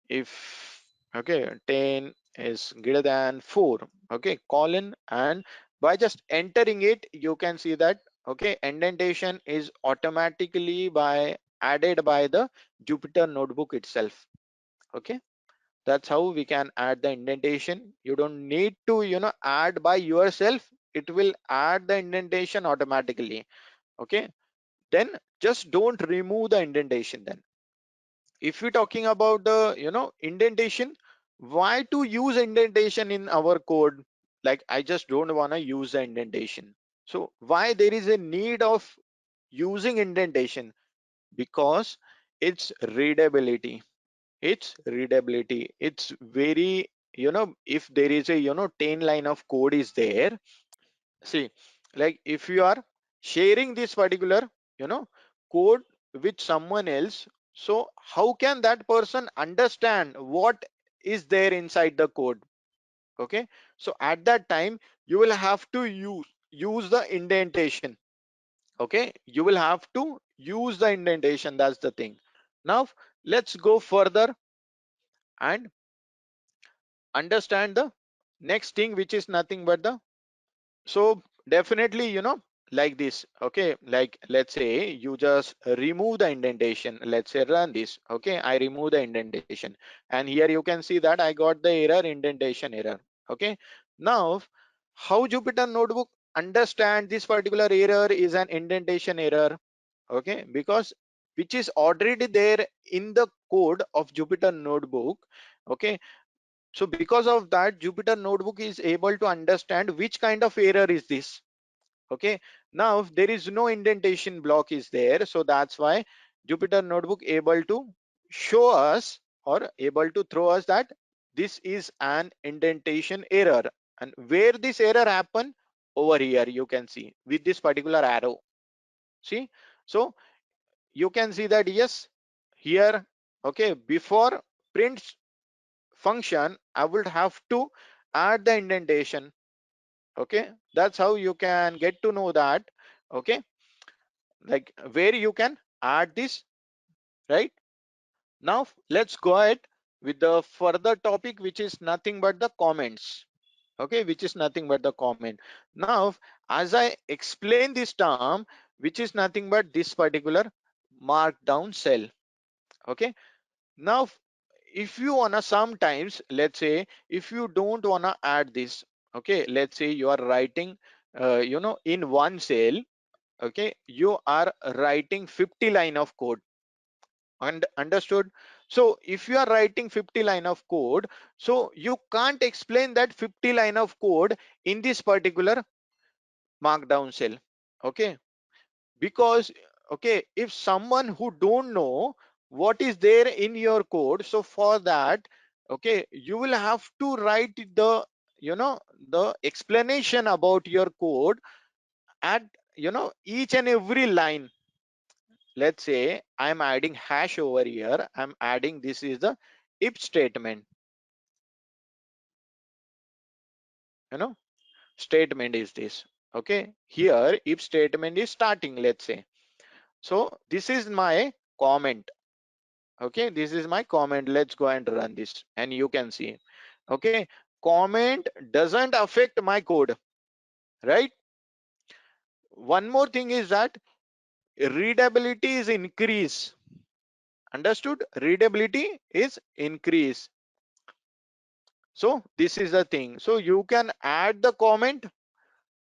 if, okay, 10 is greater than 4, okay, colon, and By just entering it, you can see that, okay, indentation is automatically by added by the Jupyter Notebook itself. Okay, that's how we can add the indentation. You don't need to, add by yourself. It will add the indentation automatically. Okay, then just don't remove the indentation. Then if we're talking about the, indentation, why to use indentation in our code? Like, I just don't want to use the indentation. So why there is a need of using indentation? Because it's readability. It's very, if there is a, 10 line of code is there. See, like if you are sharing this particular, you know, code with someone else, so how can that person understand what is there inside the code? Okay, so at that time you will have to use the indentation. Okay, you will have to use the indentation. That's the thing. Now let's go further and understand the next thing, which is nothing but the, so definitely, like this. Okay, like let's say you just remove the indentation. Let's say run this. Okay, I remove the indentation, and here you can see that I got the error, indentation error. Okay, now how Jupyter Notebook understand this particular error is an indentation error? Okay, because which is already there in the code of Jupyter Notebook. Okay, so because of that, Jupyter Notebook is able to understand which kind of error is this. Okay, now if there is no indentation block is there, so that's why Jupyter Notebook able to show us or able to throw us that this is an indentation error. And where this error happen, over here you can see with this particular arrow. See, so you can see that yes, here, okay, before print function I would have to add the indentation. Okay, that's how you can get to know that. Okay, like where you can add this, right? Now let's go ahead with the further topic, which is nothing but the comments. Okay, which is nothing but the comment. Now as I explain this term, which is nothing but this particular markdown cell. Okay, now if you wanna, sometimes let's say if you don't wanna add this, okay, let's say you are writing in one cell. Okay, you are writing 50 line of code, and understood. So if you are writing 50 line of code, so you can't explain that 50 line of code in this particular markdown cell. Okay, because, okay, if someone who don't know what is there in your code, so for that, okay, you will have to write the, the explanation about your code at, each and every line. Let's say I'm adding hash over here. I'm adding, this is the if statement, you know statement is this. Okay, here if statement is starting, let's say. So this is my comment. Okay, this is my comment. Let's go and run this and you can see. Okay, comment doesn't affect my code, right? One more thing is that readability is increase. Understood? Readability is increase. So this is the thing. So you can add the comment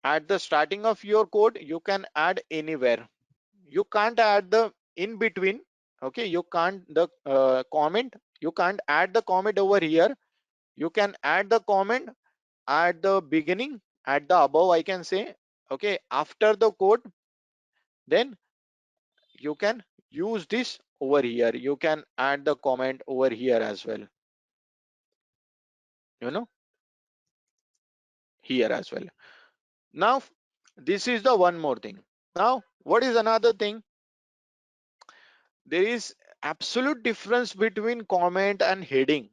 at the starting of your code. You can add anywhere. You can't add the in between. Okay, you can't the comment. You can't add the comment over here. You can add the comment at the beginning, at the above, I can say. Okay, after the code, then you can use this over here. You can add the comment over here as well. You know, here as well. Now, this is the one more thing. Now, what is another thing? There is absolute difference between comment and heading.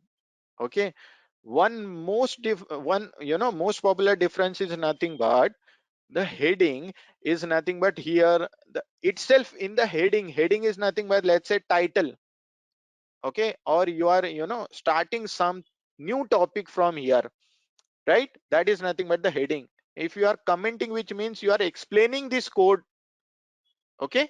Okay, one most popular difference is nothing but the heading is nothing but here the itself in the heading is nothing but, let's say, title. Okay, or you are starting some new topic from here, right? That is nothing but the heading. if you are commenting, which means you are explaining this code. Okay,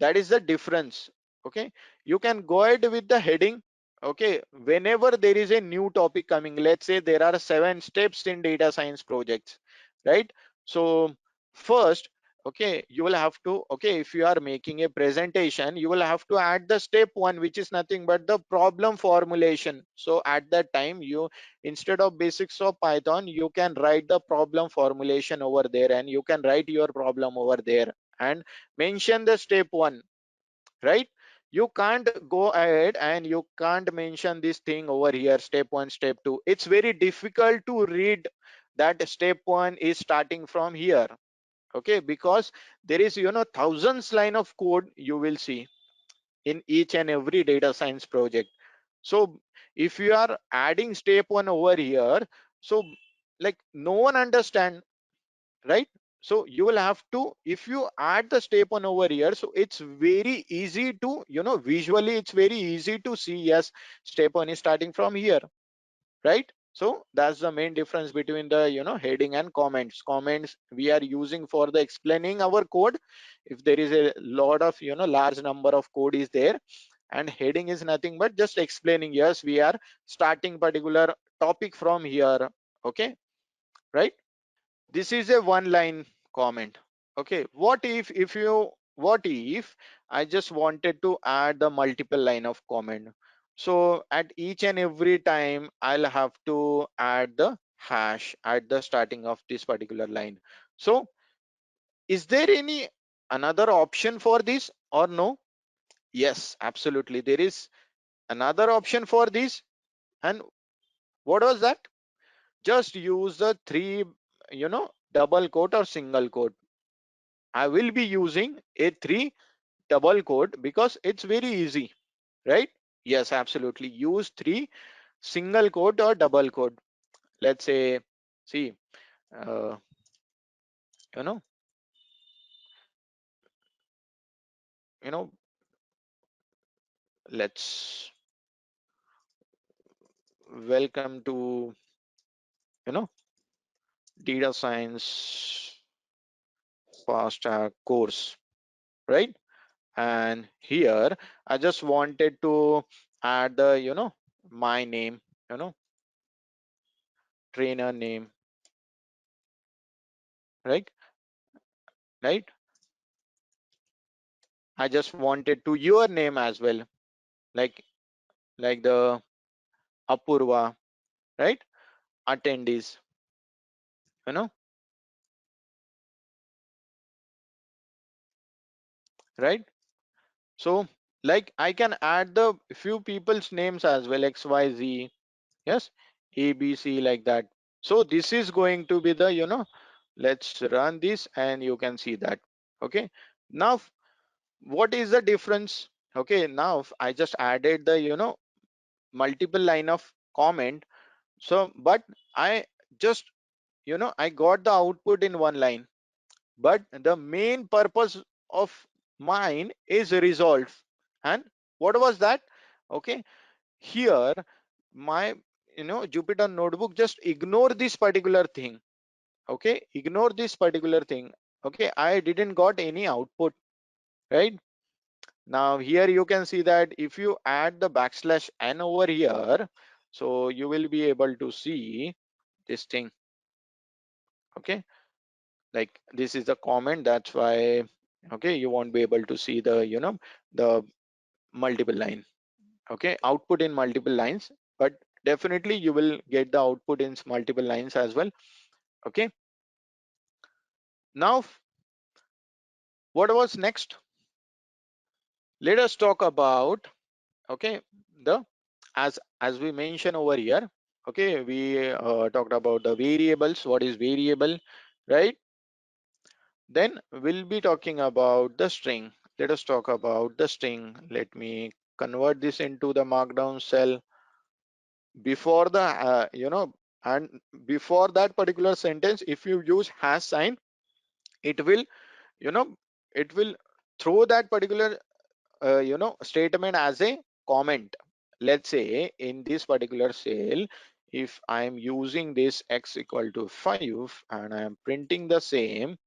that is the difference. Okay, you can go ahead with the heading. Okay, whenever there is a new topic coming, let's say there are 7 steps in data science projects, right? So first, okay, you will have to, okay, if you are making a presentation, you will have to add the step 1, which is nothing but the problem formulation. So at that time, you, instead of basics of Python, you can write the problem formulation over there, and you can write your problem over there and mention the step 1, right? You can't go ahead and you can't mention this thing over here, step 1, step 2. It's very difficult to read that step 1 is starting from here. Okay, because there is, thousands line of code you will see in each and every data science project. So if you are adding step 1 over here, so like no one understand, right? So you will have to, if you add the step 1 over here, so it's very easy to, visually it's very easy to see, yes, step 1 is starting from here, right? So that's the main difference between the, heading and comments. Comments we are using for the explaining our code if there is a lot of, large number of code is there, and heading is nothing but just explaining, yes, we are starting particular topic from here. Okay, right? This is a one line comment. Okay, what if I just wanted to add the multiple line of comment? So at each and every time I'll have to add the hash at the starting of this particular line. So is there any another option for this or no? Yes, absolutely, there is another option for this. And what was that? Just use the three, double quote or single quote. I will be using a 3 double quote because it's very easy, right? Yes, absolutely. Use 3 single quote or double quote. Let's say, see, uh, you know, you know, let's welcome to, you know, data science fast track course, right? And here I just wanted to add the, my name, you know, trainer name, right? Right? I just wanted to your name as well, like the Apurva, right? Attendees, you know, right? So like I can add the few people's names as well, XYZ, yes, ABC, like that. So this is going to be the, let's run this and you can see that. Okay. Now what is the difference? Okay, now I just added the, multiple line of comment. So but I just, I got the output in one line, but the main purpose of mine is resolved. And what was that? Okay, here my, Jupyter notebook just ignore this particular thing. Okay, ignore this particular thing. Okay, I didn't got any output, right? Now here you can see that if you add the backslash n over here, so you will be able to see this thing. Okay, like this is the comment, that's why, okay, you won't be able to see the, the multiple line, okay, output in multiple lines, but definitely you will get the output in multiple lines as well. Okay, now what was next? Let us talk about, okay, the, as we mentioned over here, okay, we talked about the variables, what is variable, right? Then we'll be talking about the string. Let us talk about the string. Let me convert this into the markdown cell. Before the, and before that particular sentence, if you use hash sign, it will, you know, it will throw that particular, statement as a comment. Let's say in this particular cell, if I am using this x equal to 5 and I am printing the same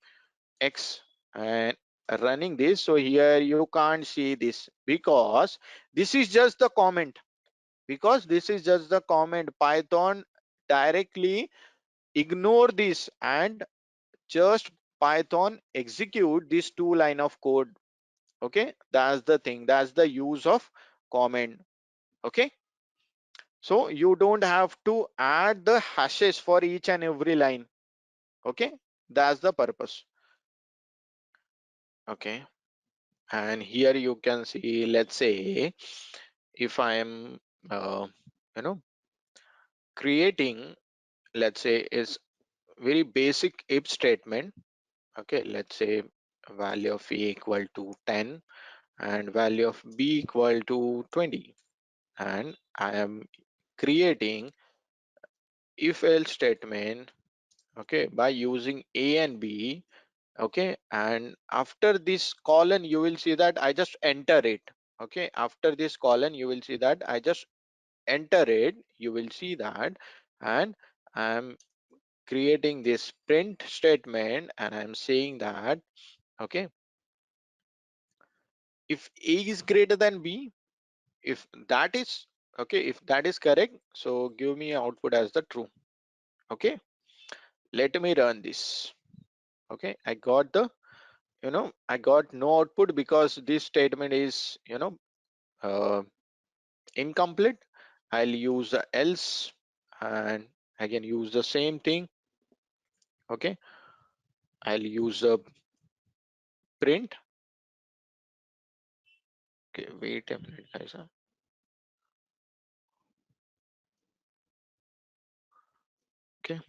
x and running this, so here you can't see this because this is just the comment, Python directly ignore this and just Python execute this 2 line of code. Okay, that's the thing, that's the use of comment. Okay, so you don't have to add the hashes for each and every line. Okay, that's the purpose. Okay, and here you can see, let's say if I am you know creating, let's say is very basic if statement. Okay, let's say value of a equal to 10 and value of b equal to 20, and I am creating if else statement, okay, by using a and b. Okay, and after this colon you will see that I just enter it. Okay, after this colon you will see that I just enter it, you will see that, and I'm creating this print statement and I'm saying that, okay, if a is greater than b, if that is, okay, if that is correct, so give me output as the true. Okay, let me run this. Okay, I got the, I got no output because this statement is, uh, incomplete. I'll use the else and again use the same thing. Okay, I'll use the print. Okay, wait a minute guys, huh? Okay,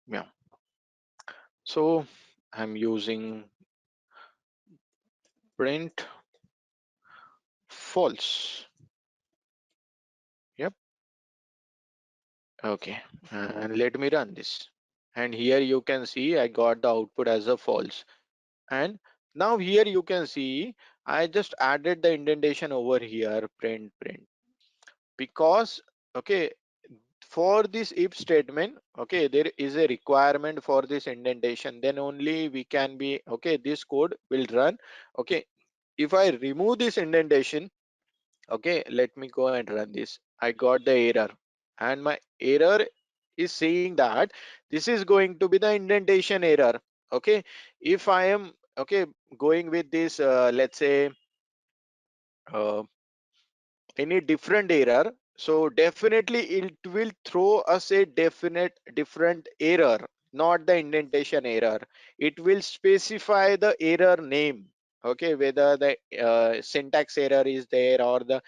yeah, so I'm using print false. Yep. Okay, and let me run this, and here you can see I got the output as a false. And now here you can see I just added the indentation over here, print, because, okay, for this if statement, okay, there is a requirement for this indentation, then only we can be, okay, this code will run. Okay, if I remove this indentation, okay, let me go and run this, I got the error, and my error is saying that this is going to be the indentation error. Okay, if I am, okay, going with this, let's say uh, any different error, so definitely it will throw us a definite different error, not the indentation error. It will specify the error name. Okay, whether the syntax error is there or the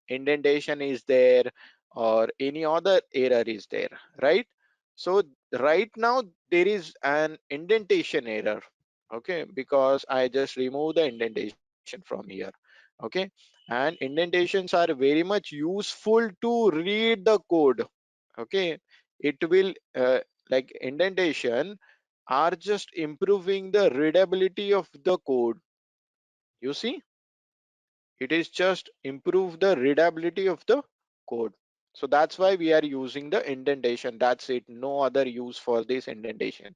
indentation is there or any other error is there, right? So right now there is an indentation error. Okay, because I just remove the indentation from here. Okay, and indentations are very much useful to read the code. Okay, it will like indentation are just improving the readability of the code. You see, it is just improve the readability of the code. So that's why we are using the indentation, that's it, no other use for this indentation.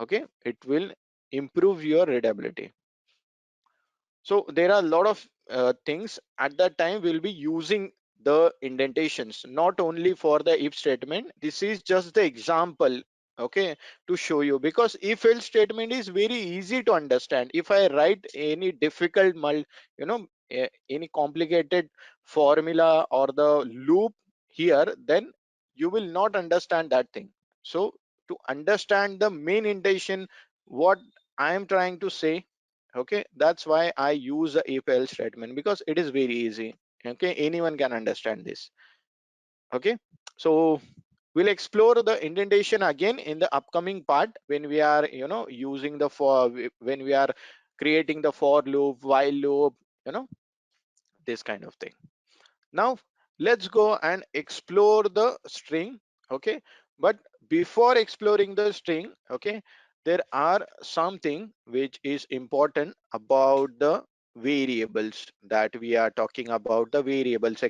Okay, it will improve your readability. So there are a lot of things at that time we'll be using the indentations, not only for the if statement. This is just the example, okay, to show you, because if else statement is very easy to understand. If I write any difficult any complicated formula or the loop here, then you will not understand that thing. So to understand the main intention, what I am trying to say, okay, that's why I use the if else statement, because it is very easy. Okay, anyone can understand this. Okay, so we'll explore the indentation again in the upcoming part when we are using the for, when we are creating the for loop, while loop, you know this kind of thing. Now let's go and explore the string. Okay, but before exploring the string, okay, there are something which is important about the variables that we are talking about, the variables.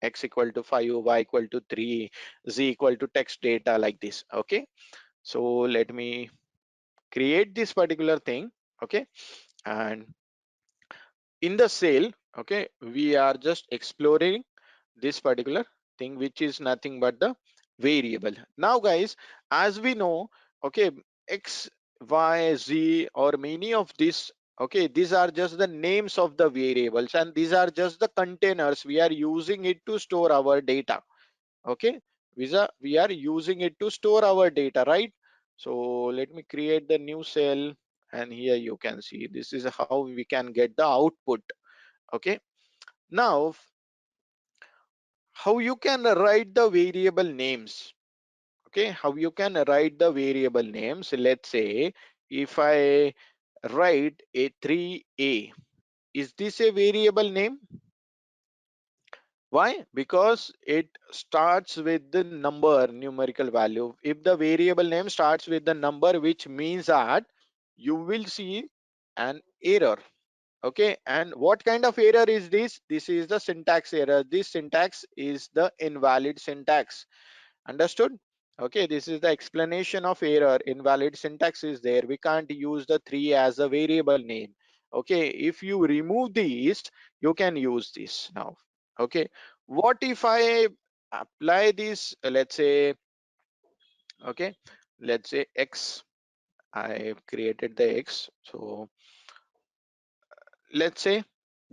x equal to 5, y equal to 3, z equal to text data, like this. Okay, so let me create this particular thing. Okay, and in the cell, okay, we are just exploring this particular thing, which is nothing but the variable. Now guys, as we know, okay, x, y, z, or many of these, okay, these are just the names of the variables, and these are just the containers we are using it to store our data. Okay, we are using it to store our data, right? So let me create the new cell, and here you can see this is how we can get the output. Okay, now how you can write the variable names. Okay, how you can write the variable names. Let's say if I write a 3a, is this a variable name? Why? Because it starts with the number, numerical value. If the variable name starts with the number, which means that you will see an error. Okay, and what kind of error is this? This is the syntax error. This syntax is the invalid syntax. Understood? Okay, this is the explanation of error. Invalid syntax is there. We can't use the 3 as a variable name. Okay, if you remove these, you can use this now. Okay, what if I apply this, let's say, okay, let's say x, I created the x, so let's say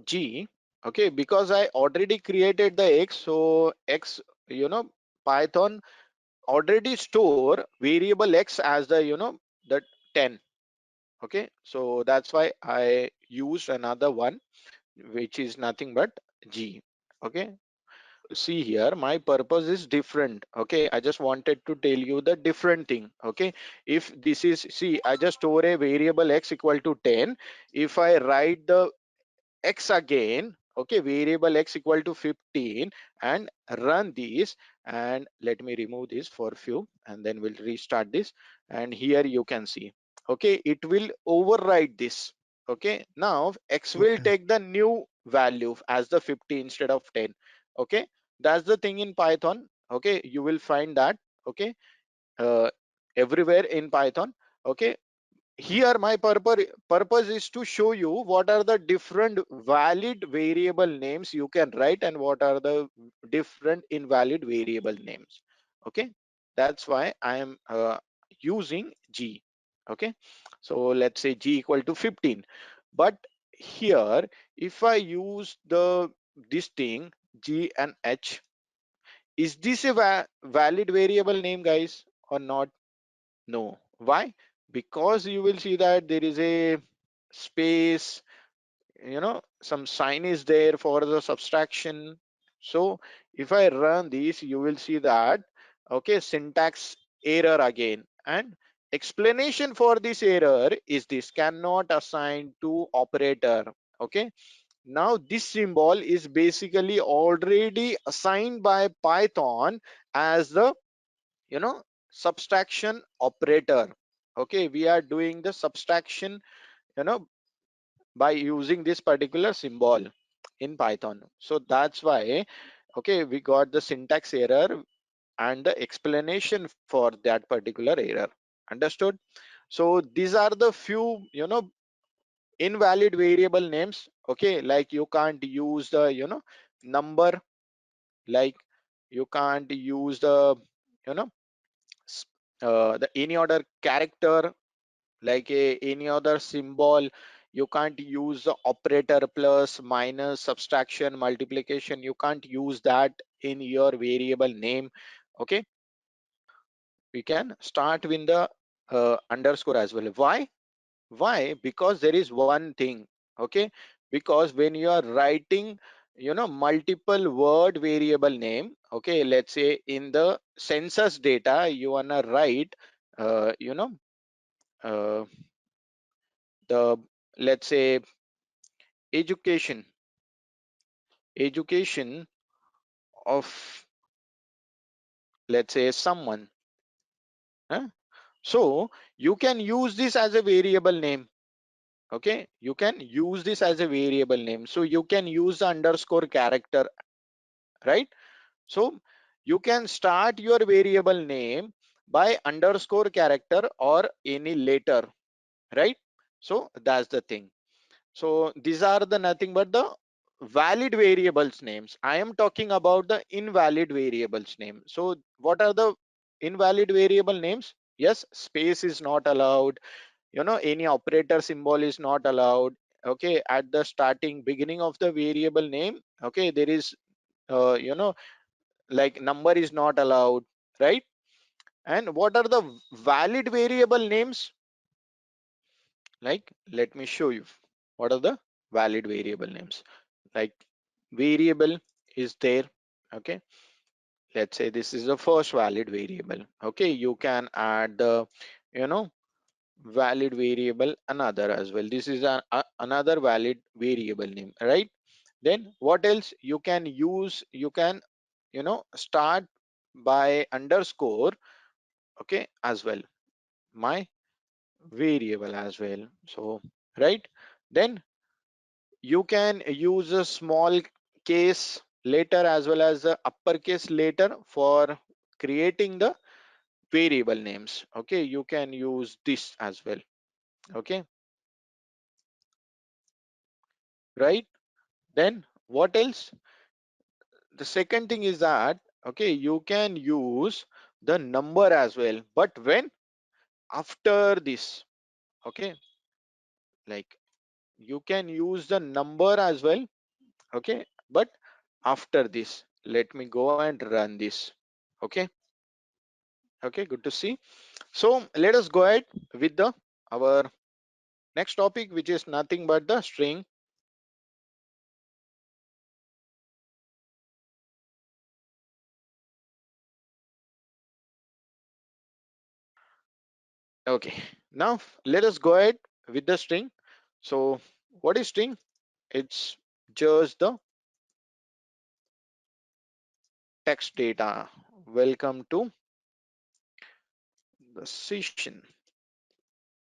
g. Okay, because I already created the x, so x, you know, Python already store variable x as the, you know, the 10. Okay, so that's why I used another one, which is nothing but g. Okay, see here, my purpose is different. Okay, I just wanted to tell you the different thing. Okay, if this is, see, I just store a variable x equal to 10. If I write the x again, okay, variable x equal to 15, and run this, and let me remove this for a few, and then we'll restart this, and here you can see, okay, it will override this. Okay, now x will Okay. take the new value as the 50 instead of 10. Okay, that's the thing in Python. Okay, you will find that. Okay, uh, everywhere in Python. Okay, here my purpose is to show you what are the different valid variable names you can write, and what are the different invalid variable names. Okay, that's why I am using g. Okay, so let's say g equal to 15, but here if I use the this thing g and h, is this a valid variable name, guys, or not? No. Why? Because you will see that there is a space, you know, some sign is there for the subtraction. So if I run this, you will see that, okay, syntax error again. And explanation for this error is this cannot assign to operator. Okay. Now this symbol is basically already assigned by Python as the, you know, subtraction operator. Okay, we are doing the subtraction, you know, by using this particular symbol in Python. So that's why, okay, we got the syntax error and the explanation for that particular error. Understood? So these are the few, you know, invalid variable names. Okay, like you can't use the, you know, number, like you can't use the, you know, s- the any other character, like any other symbol. You can't use the operator plus, minus, subtraction, multiplication. You can't use that in your variable name. Okay, we can start with the underscore as well. Why? Because there is one thing. Okay, because when you are writing, you know, multiple word variable name, okay, let's say in the census data you wanna write, you know, uh, the, let's say, education, education of, let's say, someone, huh? So you can use this as a variable name. Okay, you can use this as a variable name, so you can use the underscore character, right? So you can start your variable name by underscore character or any letter, right? So that's the thing. So these are the nothing but the valid variables names. I am talking about the invalid variables name. So what are the invalid variable names? Yes, space is not allowed, any operator symbol is not allowed. Okay, at the starting beginning of the variable name, okay, there is like number is not allowed, right? And what are the valid variable names? Like, let me show you what are the valid variable names. Like, variable is there. Okay, let's say this is the first valid variable. Okay, you can add the you know valid variable another as well. This is another valid variable name, right? Then what else you can use? You can start by underscore, okay, as well, my variable as well. So right, then you can use a small case later as well as the uppercase later for creating the variable names. Okay, you can use this as well. Okay, right? Then what else? The second thing is that, okay, you can use the number as well, but when? After this. Okay, like, you can use the number as well. Okay, but after this, let me go and run this. Okay, okay, good to see. So let us go ahead with the our next topic, which is nothing but the string. Okay, now let us go ahead with the string. So what is string? It's just the text data. Welcome to the session,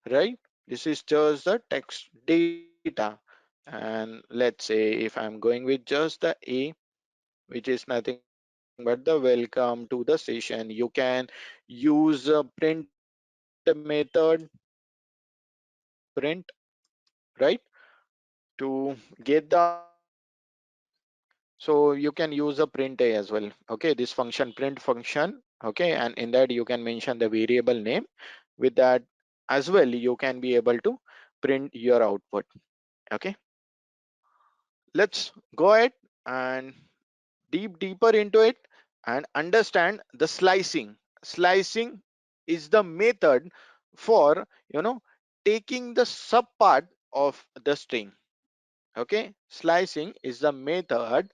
right? This is just the text data. And let's say if I'm going with just the a, which is nothing but the welcome to the session, you can use a print method, print, right, to get the output. So you can use a print a as well. Okay, this function, print function. Okay, and in that you can mention the variable name. With that as well, you can be able to print your output. Okay, let's go ahead and deeper into it and understand the slicing. Slicing is the method for taking the sub part of the string. Okay, slicing is the method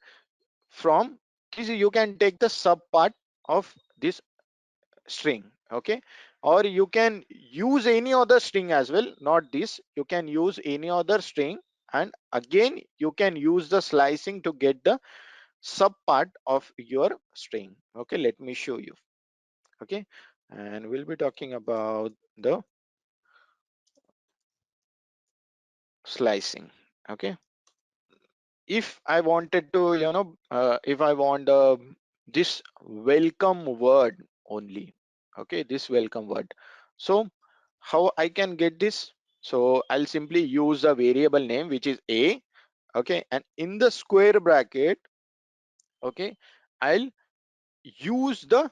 from this. You can take the sub part of this string. Okay, or you can use any other string as well, not this. You can use any other string, and again you can use the slicing to get the sub part of your string. Okay, let me show you. Okay, and we'll be talking about the slicing. Okay, if I wanted to if I want this welcome word only, okay, this welcome word, so how I can get this? So I'll simply use a variable name which is a. Okay, and in the square bracket, okay, I'll use the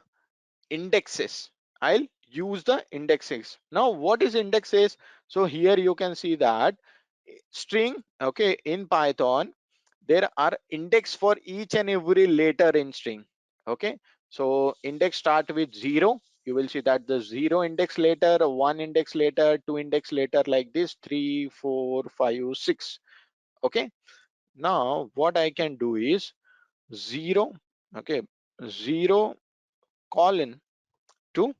indexes. I'll use the indexes. Now what is indexes? So here you can see that string, okay, in Python there are index for each and every letter in string. Okay, so index start with 0. You will see that the 0 index later, 1 index later, 2 index later, like this, 3, 4, 5, 6. Okay, now what I can do is 0, okay, 0 colon to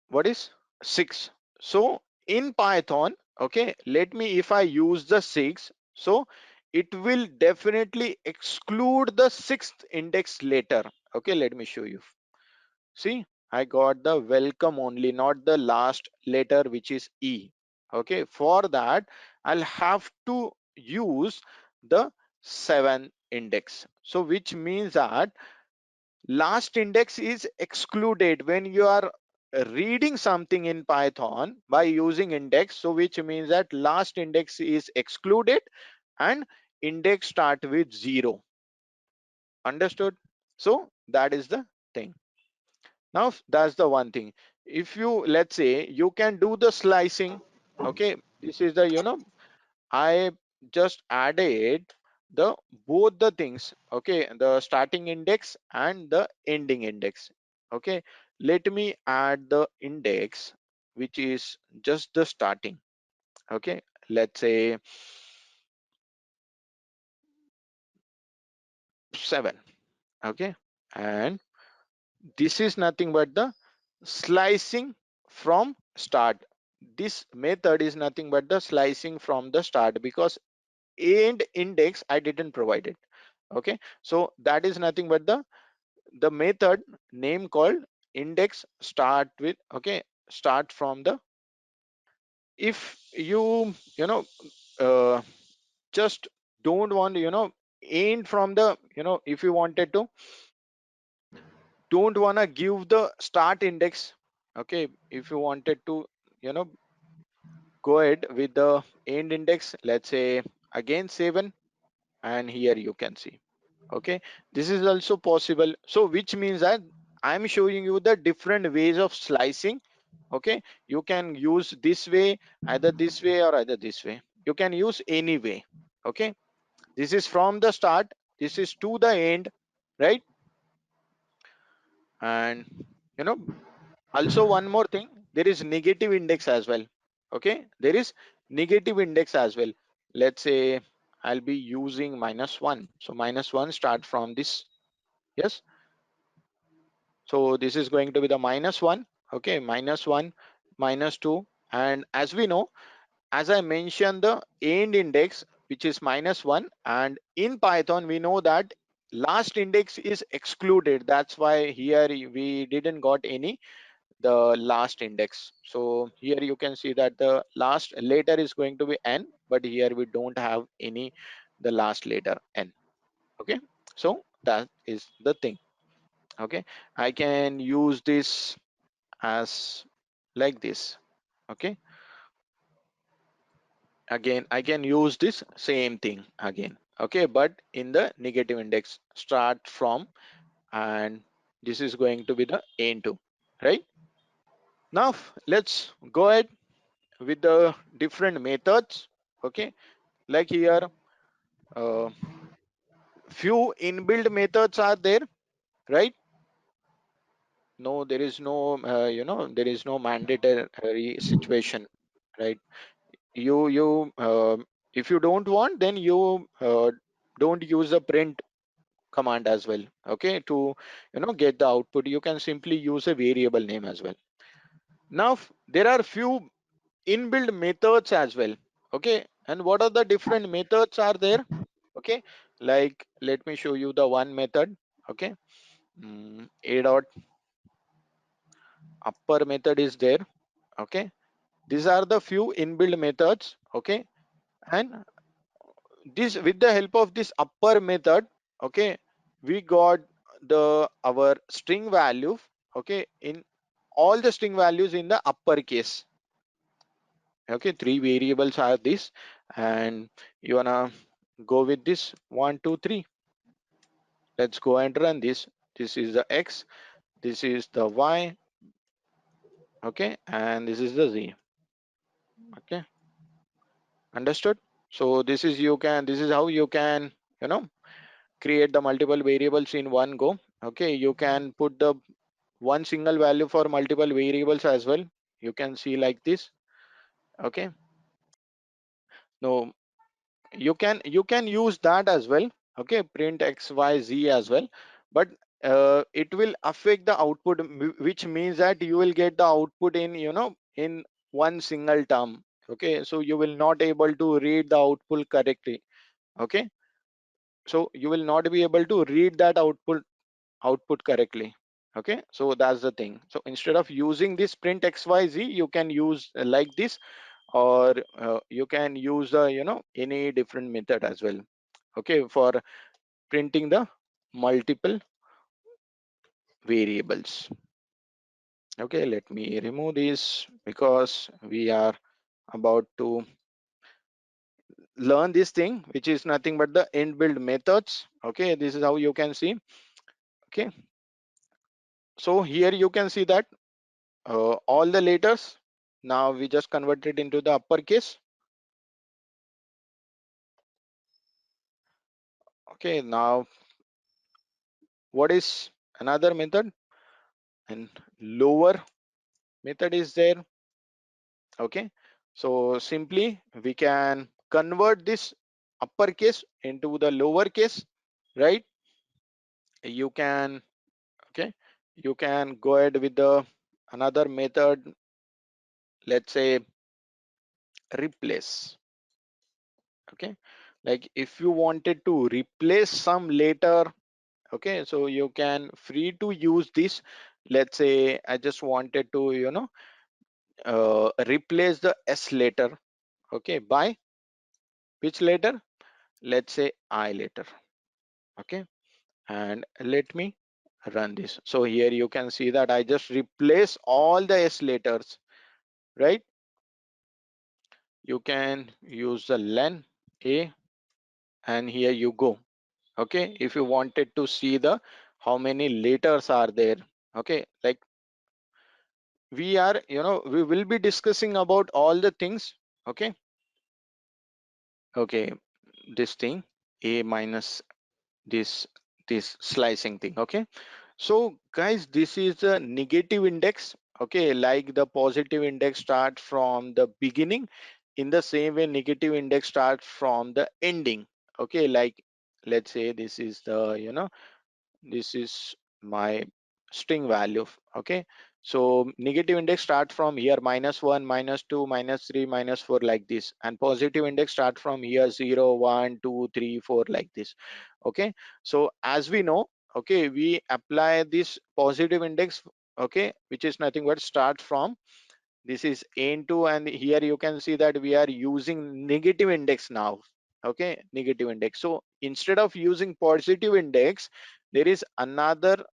what is 6. So in Python, okay, let me, if I use the 6, so it will definitely exclude the sixth index later. Okay, let me show you. See, I got the welcome only, not the last letter, which is E. Okay, for that I'll have to use the 7. index. So which means that last index is excluded when you are reading something in Python by using index. So which means that last index is excluded and index start with 0. Understood? So that is the thing. Now that's the one thing. If you, let's say you can do the slicing, okay, this is the, I just added the both the things, okay, the starting index and the ending index. Okay, let me add the index which is just the starting. Okay, let's say 7. Okay, and this is nothing but the slicing from start. This method is nothing but the slicing from the start, because end index I didn't provide it. Okay, so that is nothing but the method name called index start with, okay, start from the. If you know uh, just don't want, end from the, if you wanted to, don't want to give the start index. Okay, if you wanted to, you know go ahead with the end index, let's say again 7, and here you can see. Okay, this is also possible. So which means that I'm showing you the different ways of slicing. Okay, you can use this way, either this way or either this way, you can use any way. Okay, this is from the start, this is to the end, right? And you know also one more thing, there is negative index as well. Okay, there is negative index as well. Let's say I'll be using -1, so -1 start from this. Yes, so this is going to be the -1. Okay, -1, -2, and as we know, as I mentioned, the end index which is -1, and in Python we know that last index is excluded. That's why here we didn't got any the last index. So here you can see that the last letter is going to be n, but here we don't have any the last letter n. Okay, so that is the thing. Okay, I can use this as like this. Okay, again I can use this same thing again. Okay, but in the negative index start from, and this is going to be the n2, right? Now let's go ahead with the different methods. Okay, like here uh, few inbuilt methods are there, right? No, there is no there is no mandatory situation, right? You if you don't want, then you don't use the print command as well. Okay, to get the output, you can simply use a variable name as well. Now there are few inbuilt methods as well. Okay, and what are the different methods are there? Okay, like let me show you the one method. Okay, a dot upper method is there. Okay, these are the few inbuilt methods. Okay, and this, with the help of this upper method, okay, we got the our string value, okay, in all the string values in the uppercase. Okay, 3 variables are this, and you wanna go with this 1 2 3. Let's go and run this. This is the x, this is the y, okay, and this is the z. Okay, understood? So this is, you can, this is how you can you know create the multiple variables in one go. Okay, you can put the one single value for multiple variables as well. You can see like this. Okay, no, you can use that as well. Okay, print x y z as well, but it will affect the output, which means that you will get the output in in one single term. Okay, so you will not able to read the output correctly. Okay, so you will not be able to read that output correctly. Okay, so that's the thing. So instead of using this print xyz, you can use like this, or you can use any different method as well. Okay, for printing the multiple variables. Okay, let me remove this because we are about to learn this thing, which is nothing but the inbuilt methods. Okay, this is how you can see. Okay, so here you can see that all the letters now we just converted into the uppercase. Okay, now what is another method? And lower method is there. Okay, so simply we can convert this uppercase into the lowercase, right? You can, okay, you can go ahead with the another method, let's say replace. Okay, like if you wanted to replace some letter, okay, so you can free to use this. Let's say I just wanted to, replace the S letter, okay, by which letter? Let's say I letter. Okay, and let me run this. So here you can see that I just replace all the S letters, right? You can use the len a, and here you go. Okay, if you wanted to see the how many letters are there, okay, like we are, we will be discussing about all the things. Okay, okay, this thing a minus this slicing thing. Okay, so guys, this is the negative index. Okay, like the positive index start from the beginning, in the same way negative index starts from the ending. Okay, like let's say this is the, this is my string value. Okay, so negative index start from here -1 -2 -3 -4 like this, and positive index start from here 0 1 2 3 4 like this. Okay, so as we know, okay, we apply this positive index, okay, which is nothing but start from, this is n2, and here you can see that we are using negative index now. Okay, negative index. So instead of using positive index, there is another,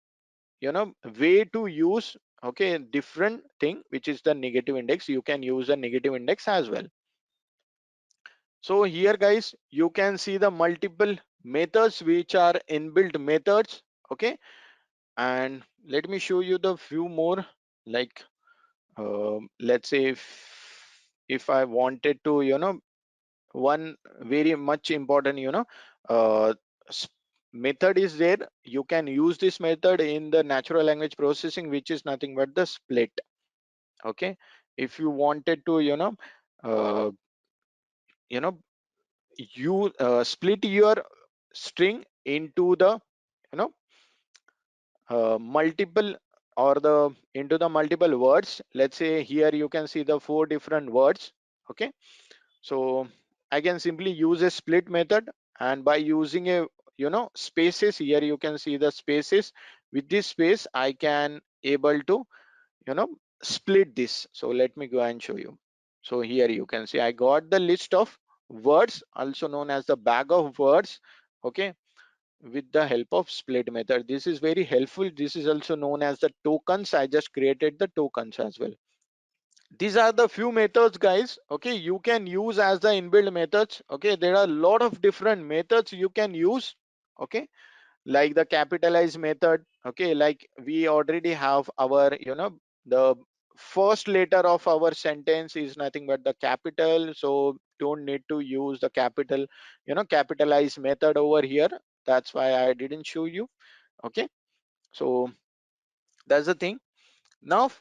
way to use, okay, different thing, which is the negative index. You can use a negative index as well. So here guys, you can see the multiple methods which are inbuilt methods. Okay, and let me show you the few more, like let's say if I wanted to, one very much important, uh, s- method is there. You can use this method in the natural language processing, which is nothing but the split. Okay, if you wanted to, uh, you know you split your string into the, you know multiple, or the into the multiple words. Let's say here you can see the 4 different words. Okay, so I can simply use a split method, and by using a, spaces, here you can see the spaces. With this space I can able to, you know split this. So let me go and show you. So here you can see I got the list of words, also known as the bag of words. Okay, with the help of split method. This is very helpful. This is also known as the tokens. I just created the tokens as well. These are the few methods, guys. Okay, you can use as the inbuilt methods. Okay, there are a lot of different methods you can use. Okay, like the capitalize method. Okay, like we already have our, the first letter of our sentence is nothing but the capital, so don't need to use the capital, capitalize method over here. That's why I didn't show you. Okay, so that's the thing. Now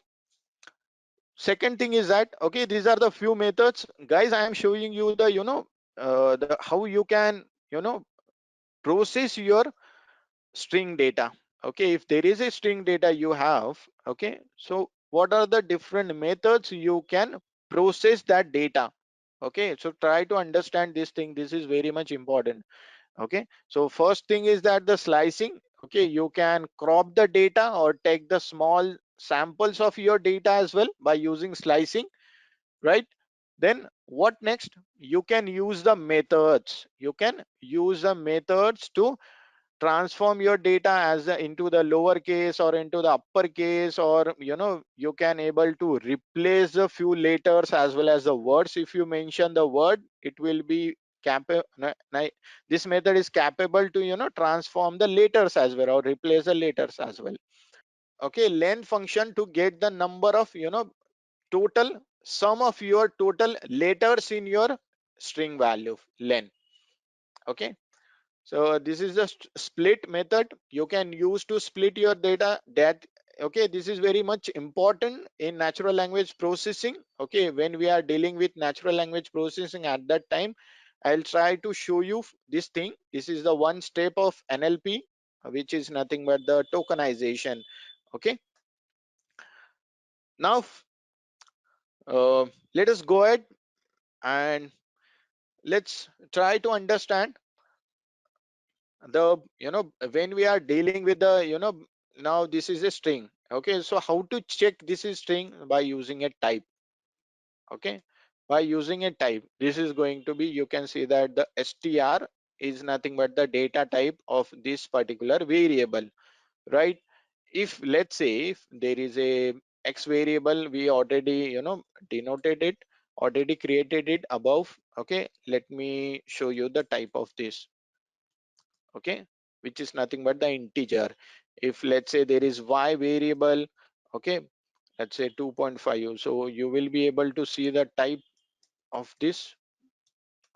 second thing is that, okay, these are the few methods, guys. I am showing you the, the how you can, process your string data. Okay, if there is a string data you have, okay, so what are the different methods you can process that data? Okay, so try to understand this thing. This is very much important. Okay, so first thing is that the slicing. Okay, you can crop the data or take the small samples of your data as well by using slicing, right? Then what next? You can use the methods. You can use the methods to transform your data as into the lower case or into the upper case, or you can able to replace the few letters as well as the words. If you mention the word, it will be capable. This method is capable to transform the letters as well or replace the letters as well. Okay, len function to get the number of total sum of your total letters in your string value len. Okay, so this is the split method you can use to split your data. That okay, this is very much important in natural language processing. Okay, when we are dealing with natural language processing, at that time I'll try to show you this thing. This is the one step of NLP, which is nothing but the tokenization. Okay, now let us go ahead and let's try to understand the when we are dealing with the now this is a string. Okay, so how to check this is string? By using a type. Okay, by using a type, this is going to be, you can see that the str is nothing but the data type of this particular variable, right? If let's say if there is a x variable, we already denoted it, already created it above. Okay, let me show you the type of this. Okay, which is nothing but the integer. If let's say there is y variable, okay, let's say 2.5, so you will be able to see the type of this.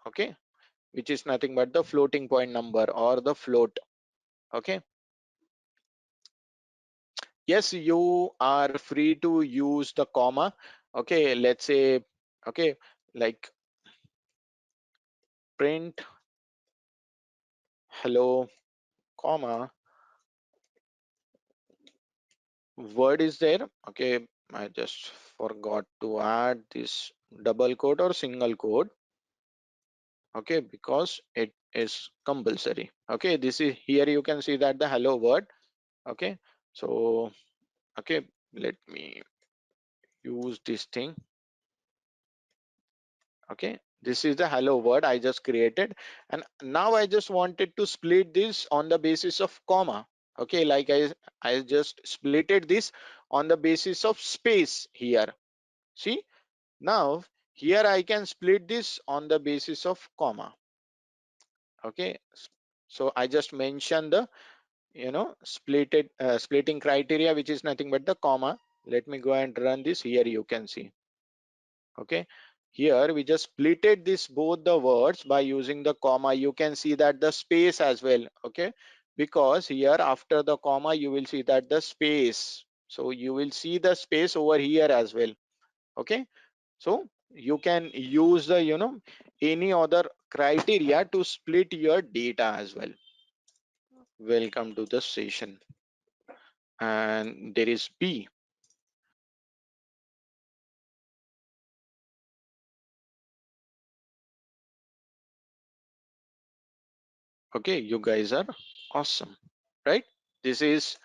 Okay, which is nothing but the floating point number or the float. Okay, yes, you are free to use the comma. Okay, let's say, okay, like print hello comma word is there. Okay, I just forgot to add this double quote or single quote. Okay, because it is compulsory. Okay, this is here you can see that the hello word. Okay, so okay, let me use this thing. Okay, this is the hello word I just created, and now I just wanted to split this on the basis of comma. Okay, like I just splitted this on the basis of space here. See, now here I can split this on the basis of comma. Okay, so I just mentioned the splitting criteria, which is nothing but the comma. Let me go and run this. Here you can see. Okay, here we just splitted this both the words by using the comma. You can see that the space as well. Okay, because here after the comma you will see that the space, so you will see the space over here as well. Okay, so you can use the any other criteria to split your data as well. Welcome to the session, and there is B. Okay, you guys are awesome, right? This is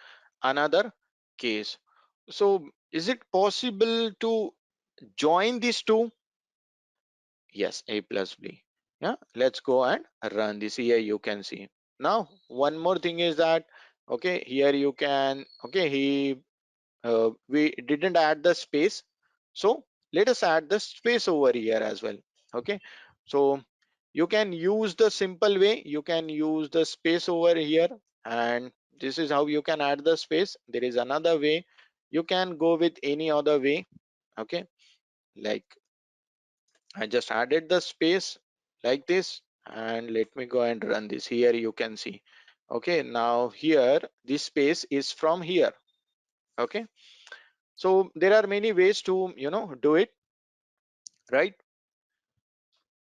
another case. So is it possible to join these two? Yes, A plus B. Yeah, let's go and run this. Here you can see. Now one more thing is that, okay, here you can, okay, we didn't add the space, so let us add the space over here as well. Okay, so you can use the simple way, you can use the space over here, and this is how you can add the space. There is another way, you can go with any other way. Okay, like I just added the space like this, and let me go and run this. Here you can see. Okay, now here this space is from here. Okay, so there are many ways to do it, right?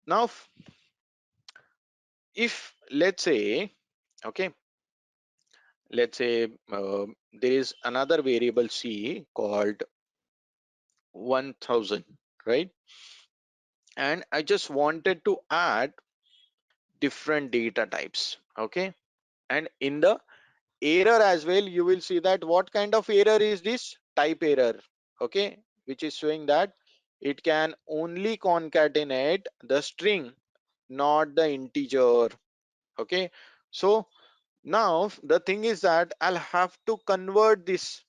Now if let's say, okay, let's say there is another variable c called 1000, right? And I just wanted to add different data types. Okay, and in the error as well you will see that what kind of error is this? Type error. Okay, which is showing that it can only concatenate the string, not the integer. Okay, so Now the thing is that I'll have to convert this.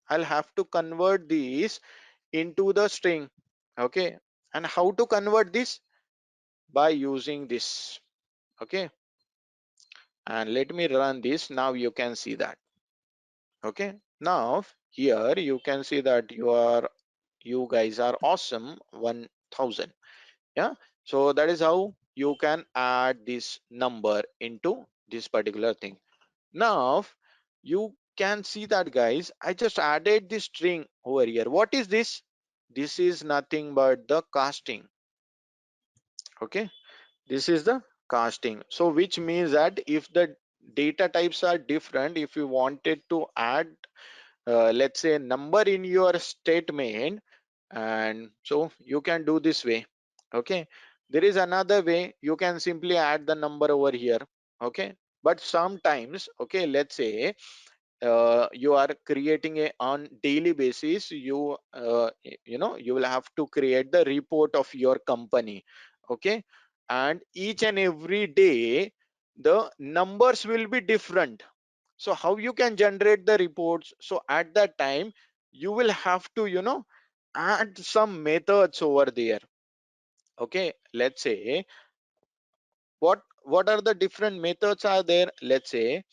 I'll have to convert these into the string. Okay. And how to convert this? By using this. Okay. And let me run this. Now you can see that. Okay. Now here you can see that you guys are awesome 1000. Yeah. So that is how you can add this number into this particular thing. Now you can see that, guys, I just added this string over here. What is this? This is nothing but the casting. Okay, this is the casting. So which means that if the data types are different, if you wanted to add let's say number in your statement, and so you can do this way. Okay, there is another way, you can simply add the number over here. Okay, but sometimes, okay, let's say you are creating a on daily basis, you know, you will have to create the report of your company. Okay, and each and every day the numbers will be different. So how you can generate the reports? So at that time you will have to, you know, add some methods over there. Okay, let's say what are the different methods are there. Let's say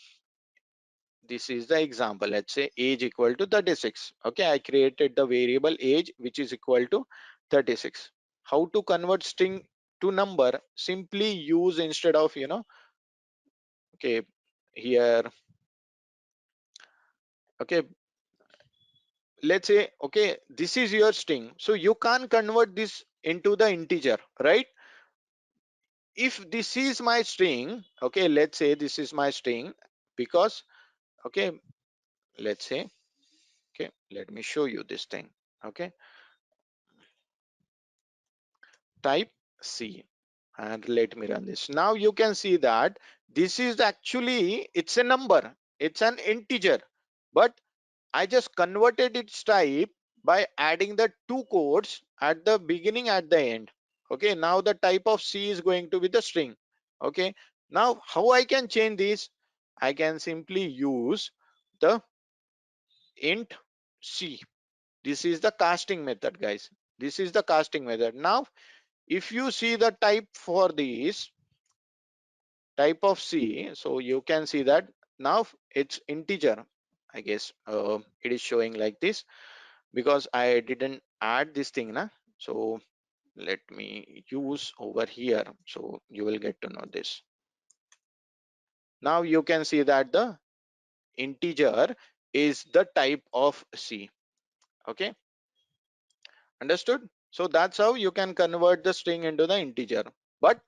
this is the example. Let's say age equal to 36. Okay, I created the variable age which is equal to 36. How to convert string to number? Simply use, instead of, you know, okay, here, okay, let's say, okay, this is your string, so you can't convert this into the integer, right? If this is my string, okay, let's say this is my string, because, okay, let's say, okay, let me show you this thing. Okay, type C and let me run this. Now you can see that this is actually, it's a number, it's an integer, but I just converted its type by adding the two quotes at the beginning, at the end. Okay, now the type of C is going to be the string. Okay, now how I can change this? I can simply use the int C. This is the casting method, guys. This is the casting method. Now if you see the type for this type of C, so you can see that now it's integer. I guess it is showing like this because I didn't add this thing na. So let me use over here, so you will get to know this. Now you can see that the integer is the type of C. Okay, understood? So that's how you can convert the string into the integer, but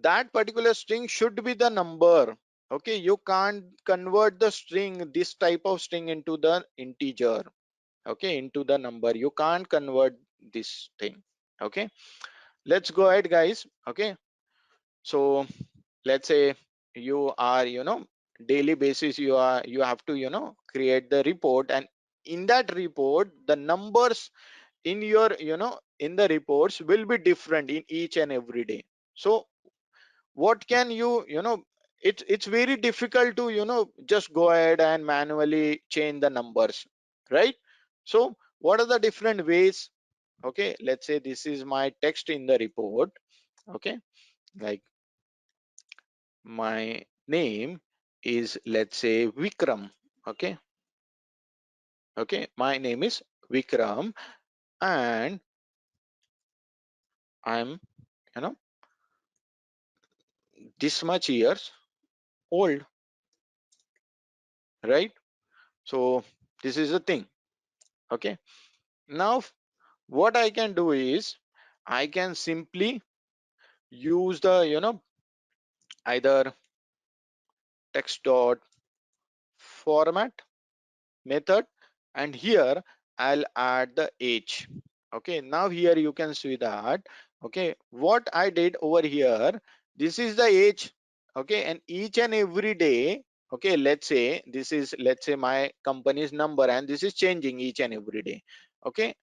that particular string should be the number. Okay, you can't convert the string, this type of string, into the integer. Okay, into the number you can't convert this thing. Okay, let's go ahead, guys. Okay, so let's say you are, you know, daily basis you have to, you know, create the report, and in that report the numbers in your, you know, in the reports will be different in each and every day. So what can you know, it's very difficult to, you know, just go ahead and manually change the numbers, right? So what are the different ways? Okay, let's say this is my text in the report. Okay, like my name is, let's say, Vikram. Okay, okay, my name is Vikram, and I'm, you know, this much years old, right? So this is the thing. Okay, now what I can do is I can simply use the, you know, either text dot format method, and here I'll add the age. Okay, now here you can see that, okay, what I did over here, this is the age. Okay, and each and every day, okay, let's say this is, let's say, my company's number, and this is changing each and every day. Okay,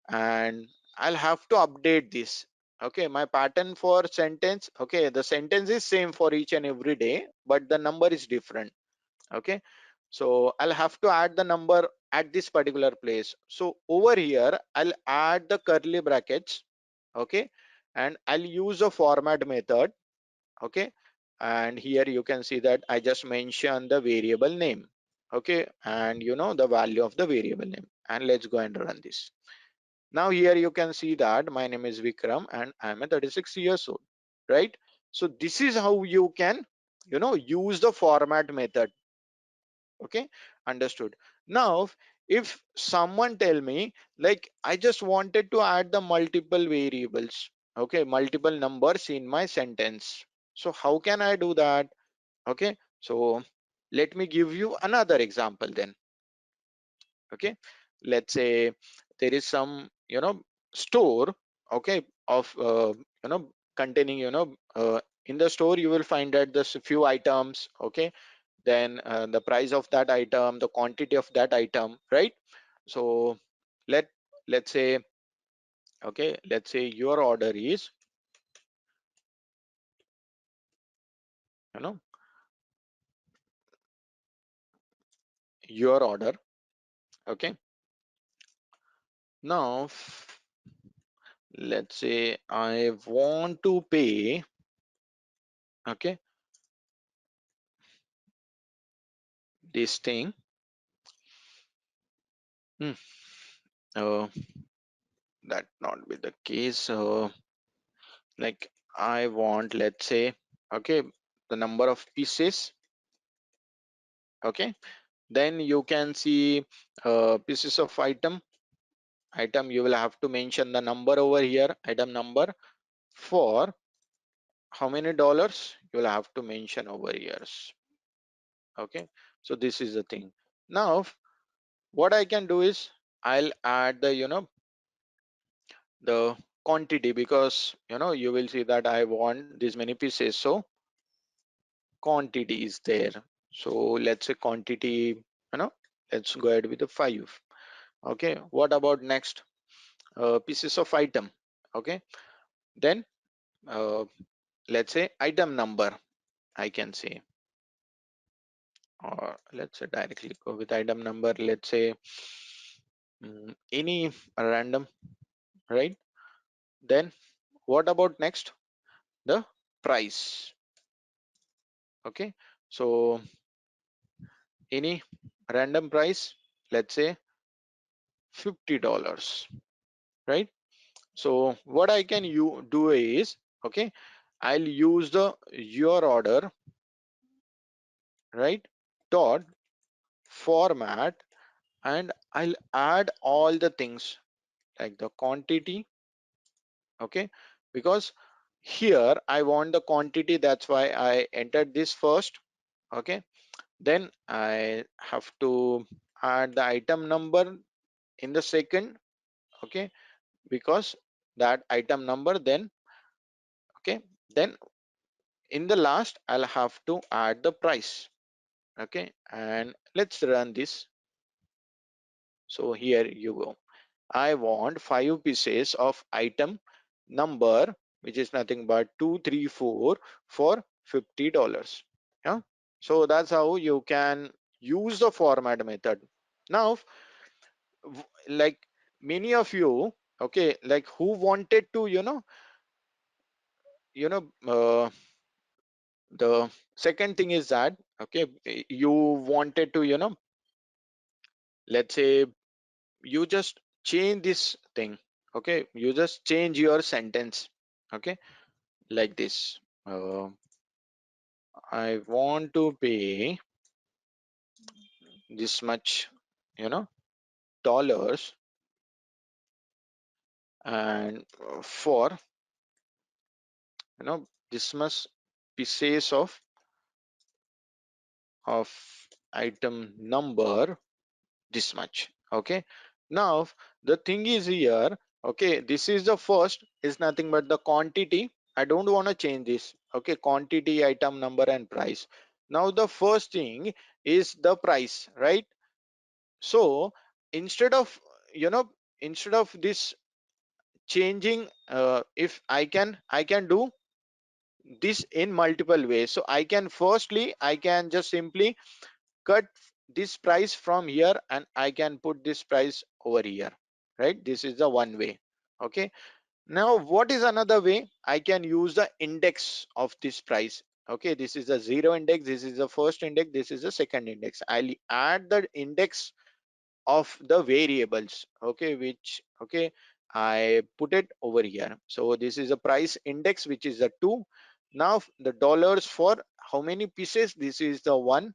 and I'll have to update this. Okay, my pattern for sentence, okay, the sentence is same for each and every day, but the number is different. Okay, so I'll have to add the number at this particular place. So over here I'll add the curly brackets. Okay, and I'll use a format method. Okay, and here you can see that I just mentioned the variable name. Okay, and the value of the variable name, and let's go and run this. Now here you can see that my name is Vikram and I'm a 36 years old, right? So this is how you can use the format method. Okay, understood. Now if someone tell me, like, I just wanted to add the multiple variables, okay, multiple numbers in my sentence, so how can I do that? Okay, so let me give you another example then. Okay, let's say there is some store, okay, of containing in the store you will find that there's a few items. Okay, then the price of that item, the quantity of that item, right? So let let's say, okay, let's say your order is you know your order. Okay, now let's say I want to pay, okay, this thing. Hmm. uh, that not be the case. Like, I want, let's say, okay, the number of pieces. Okay, then you can see pieces of item. You will have to mention the number over here, item number. For how many dollars, you will have to mention over here. Okay, so this is the thing. Now what I can do is I'll add the the quantity, because you will see that I want this many pieces, so quantity is there. So let's say quantity, let's go ahead with the 5. Okay, what about next? Pieces of item. Okay, then uh, let's say item number, I can say, or let's say directly go with item number. Let's say any random, right? Then what about next? The price. Okay, so any random price, let's say $50, right? So what I can you do is, okay, I'll use the your order, right, dot format, and I'll add all the things like the quantity. Okay, because here I want the quantity, that's why I entered this first. Okay, then I have to add the item number in the second. Okay, because that item number, then okay, then in the last I'll have to add the price. Okay, and let's run this. So here you go. I want 5 pieces of item number, which is nothing but 234, for $50. Yeah, so that's how you can use the format method. Now like many of you, okay, like who wanted to you know the second thing is that, okay, you wanted to let's say you just change this thing. Okay, you just change your sentence. Okay, like this. I want to pay this much you know dollars, and for this much pieces of item number, this much. Okay, now the thing is here, okay, this is the first is nothing but the quantity. I don't want to change this. Okay, quantity, item number, and price. Now the first thing is the price, right? So instead of you know instead of this changing, if I can do this in multiple ways. So I can, firstly I can just simply cut this price from here and I can put this price over here, right? This is the one way. Okay, now what is another way? I can use the index of this price. Okay, this is the zero index, this is the first index, this is the second index. I'll add the index of the variables, okay, which, okay, I put it over here. So this is a price index, which is the 2. Now the dollars for how many pieces? This is the 1.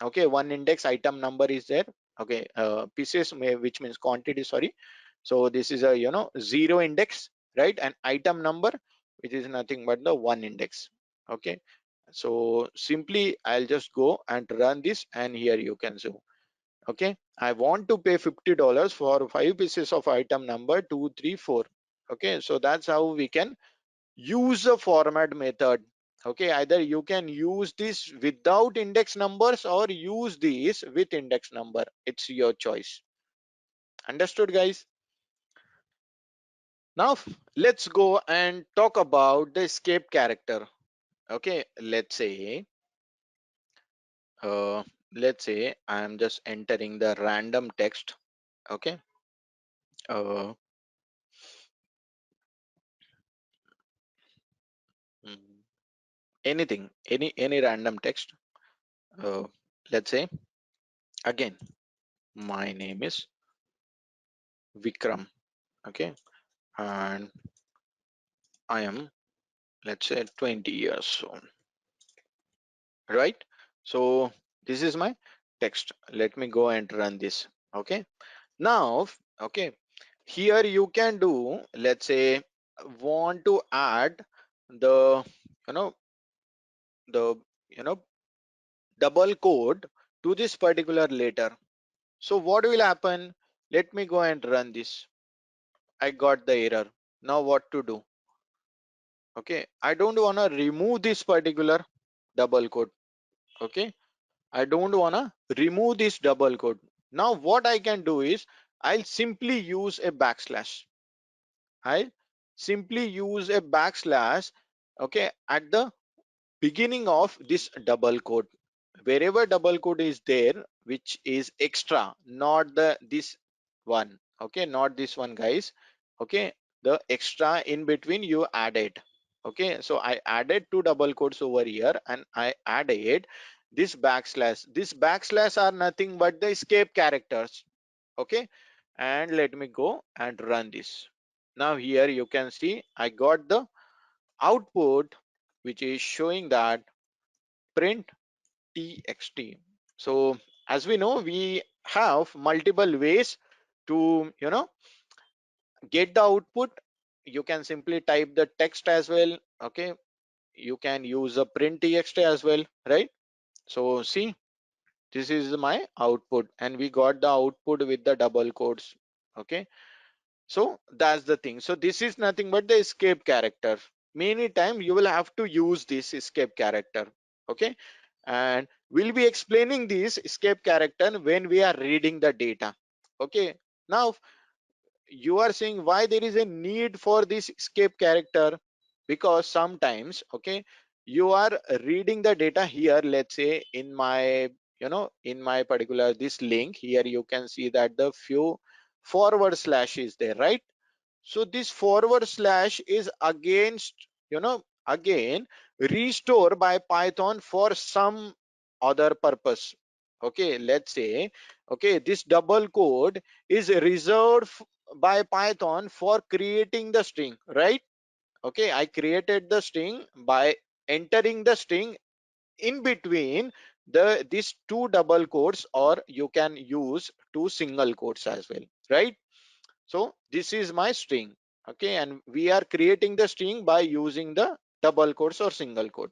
Okay, one index item number is there. Okay, pieces which means quantity, sorry. So this is a, 0 index, right? And item number, which is nothing but the 1 index. Okay, so simply I'll just go and run this, and here you can zoom. Okay, I want to pay $50 for 5 pieces of item number 2, 3, 4. Okay, so that's how we can use the format method. Okay, either you can use this without index numbers or use this with index number. It's your choice. Understood, guys? Now let's go and talk about the escape character. Okay, uh, let's say I am just entering the random text. Okay, uh, mm, anything, any random text. uh, let's say, again, my name is Vikram. Okay, and I am, let's say, 20 years old, right? So this is my text. Let me go and run this. Okay, now, okay, here you can do, let's say, want to add the, you know the, you know double code to this particular letter. So what will happen? Let me go and run this. I got the error. Now what to do? Okay, I don't want to remove this particular double quote. Okay, I don't want to remove this double quote. Now what I can do is, I'll simply use a backslash. I simply use a backslash, okay, at the beginning of this double quote. Wherever double quote is there, which is extra, not the this one. Okay, not this one, guys. Okay, the extra in between you added. Okay, so I added two double quotes over here, and I added this backslash. This backslash are nothing but the escape characters. Okay, and let me go and run this. Now here you can see I got the output, which is showing that print txt. So as we know, we have multiple ways to, get the output. You can simply type the text as well. Okay, you can use a print txt as well, right? So see, this is my output, and we got the output with the double quotes. Okay, so that's the thing. So this is nothing but the escape character. Many times you will have to use this escape character. Okay, and we'll be explaining this escape character when we are reading the data. Okay, now you are saying why there is a need for this escape character? Because sometimes, okay, you are reading the data here. Let's say in my, in my particular this link here, you can see that the few forward slash is there, right? So this forward slash is against, again, restore by Python for some other purpose. Okay, let's say, okay, this double code is reserved by Python for creating the string, right? Okay, I created the string by entering the string in between these two double quotes, or you can use two single quotes as well, right? So this is my string. Okay, and we are creating the string by using the double quotes or single quote,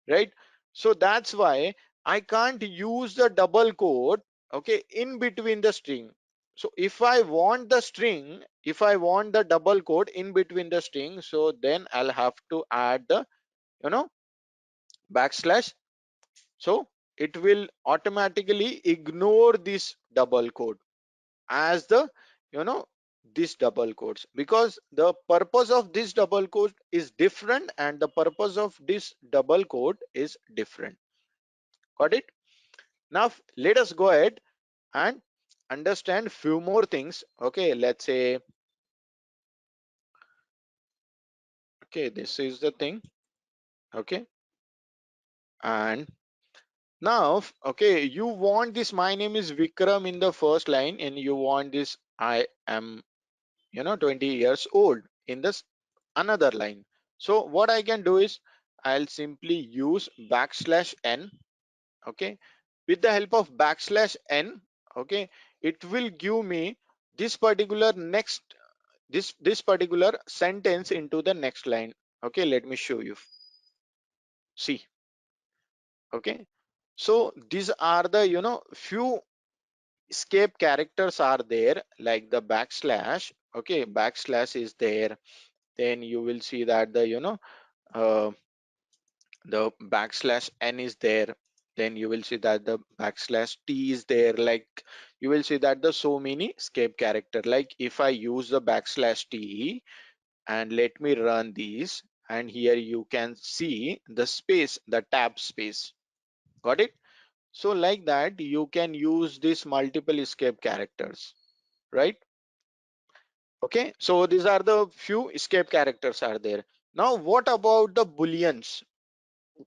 right? So that's why I can't use the double quote, okay, in between the string. So if I want the string, if I want the double quote in between the string, so then I'll have to add the, you know backslash. So it will automatically ignore this double quote as the, you know this double quotes, because the purpose of this double quote is different and the purpose of this double quote is different. Got it? Now let us go ahead and understand few more things. Okay, let's say, okay, this is the thing. Okay, and now, okay, you want this my name is Vikram in the first line, and you want this I am 20 years old in this another line. So what I can do is I'll simply use backslash n. Okay, with the help of backslash n, okay, it will give me this particular next this particular sentence into the next line. Okay, let me show you. See, okay, so these are the few escape characters are there, like the backslash. Okay, backslash is there, then you will see that uh, the backslash n is there, then you will see that the backslash t is there, like you will see that the so many escape character. Like if I use the backslash t and let me run these, and here you can see the space, the tab space. Got it? So like that you can use this multiple escape characters, right? Okay, so these are the few escape characters are there. Now what about the booleans?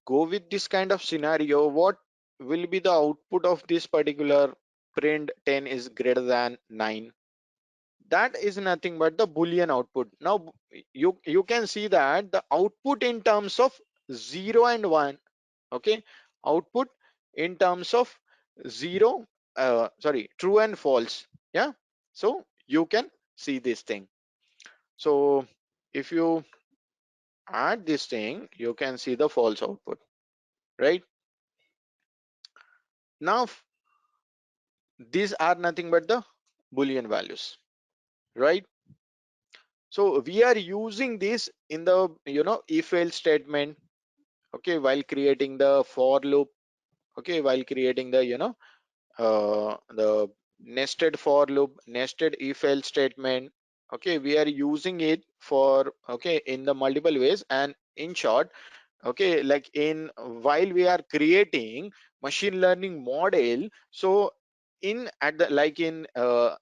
Go with this kind of scenario, what will be the output of this particular print 10 is greater than 9? That is nothing but the boolean output. Now you can see that the output in terms of 0 and 1. Okay, output in terms of 0, sorry, true and false. Yeah, so you can see this thing. So if you add this thing, you can see the false output, right? Now these are nothing but the boolean values, right? So we are using this in the if else statement. Okay, while creating the for loop. Okay, while creating the the nested for loop, nested if else statement. Okay, we are using it for, okay, in the multiple ways. And in short, okay, like in while we are creating machine learning model, so in at the like in at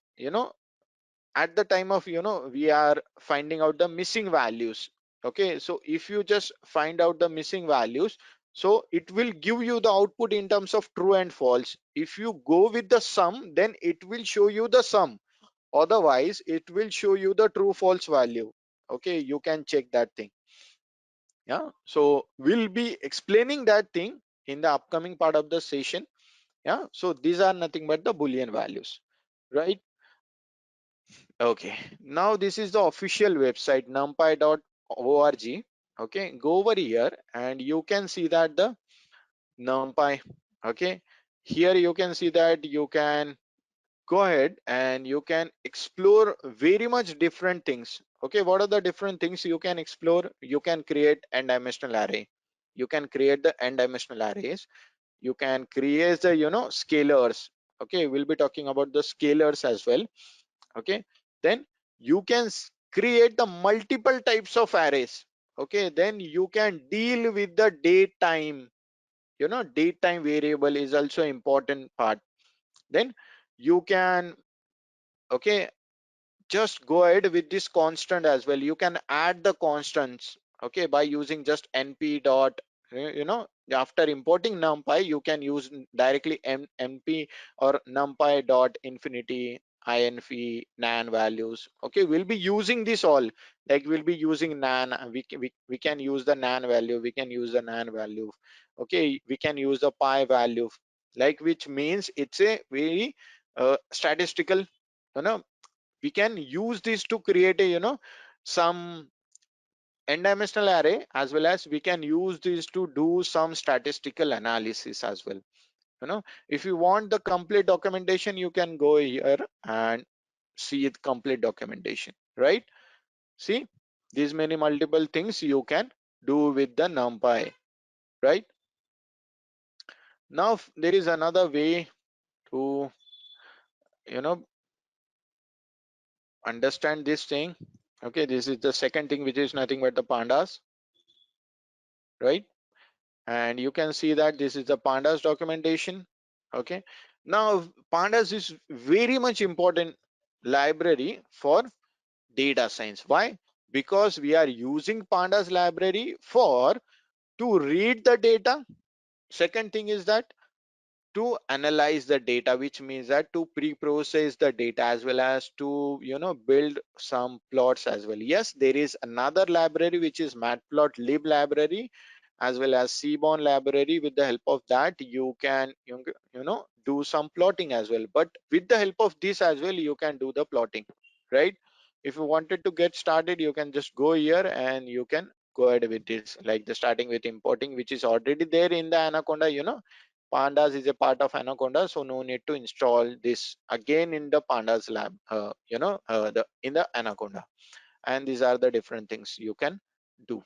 the time of we are finding out the missing values. Okay, so if you just find out the missing values, so it will give you the output in terms of true and false. If you go with the sum, then it will show you the sum, otherwise it will show you the true false value. Okay, you can check that thing. Yeah, so we'll be explaining that thing in the upcoming part of the session. Yeah, so these are nothing but the boolean values, right? Okay, now this is the official website numpy.org. Okay, go over here and you can see that the numpy. Okay, here you can see that you can go ahead and you can explore very much different things. Okay, what are the different things you can explore? You can create n-dimensional array. You can create the n-dimensional arrays. You can create the scalars. Okay, we'll be talking about the scalars as well. Okay, then you can create the multiple types of arrays. Okay, then you can deal with the date time. Date time variable is also important part. Then you can, okay, just go ahead with this constant as well. You can add the constants, okay, by using just np dot, after importing numpy you can use directly np or numpy dot infinity inf nan values. Okay, we'll be using this all, like we'll be using nan. We can use the nan value, we can use the nan value. Okay, we can use the pi value, like which means it's a very statistical, we can use this to create a some n-dimensional array, as well as we can use this to do some statistical analysis as well. If you want the complete documentation, you can go here and see it complete documentation, right? See, these many multiple things you can do with the numpy, right? Now there is another way to you know understand this thing. Okay, this is the second thing, which is nothing but the pandas, right? And you can see that this is the pandas documentation. Okay, now pandas is very much important library for data science. Why? Because we are using pandas library for to read the data. Second thing is that to analyze the data, which means that to pre-process the data as well as to build some plots as well. Yes, there is another library which is matplotlib library as well as seaborn library. With the help of that you can do some plotting as well, but with the help of this as well you can do the plotting, right? If you wanted to get started, you can just go here and you can go ahead with this, like the starting with importing, which is already there in the anaconda. Pandas is a part of anaconda, so no need to install this again in the pandas lab, the in the anaconda. And these are the different things you can do.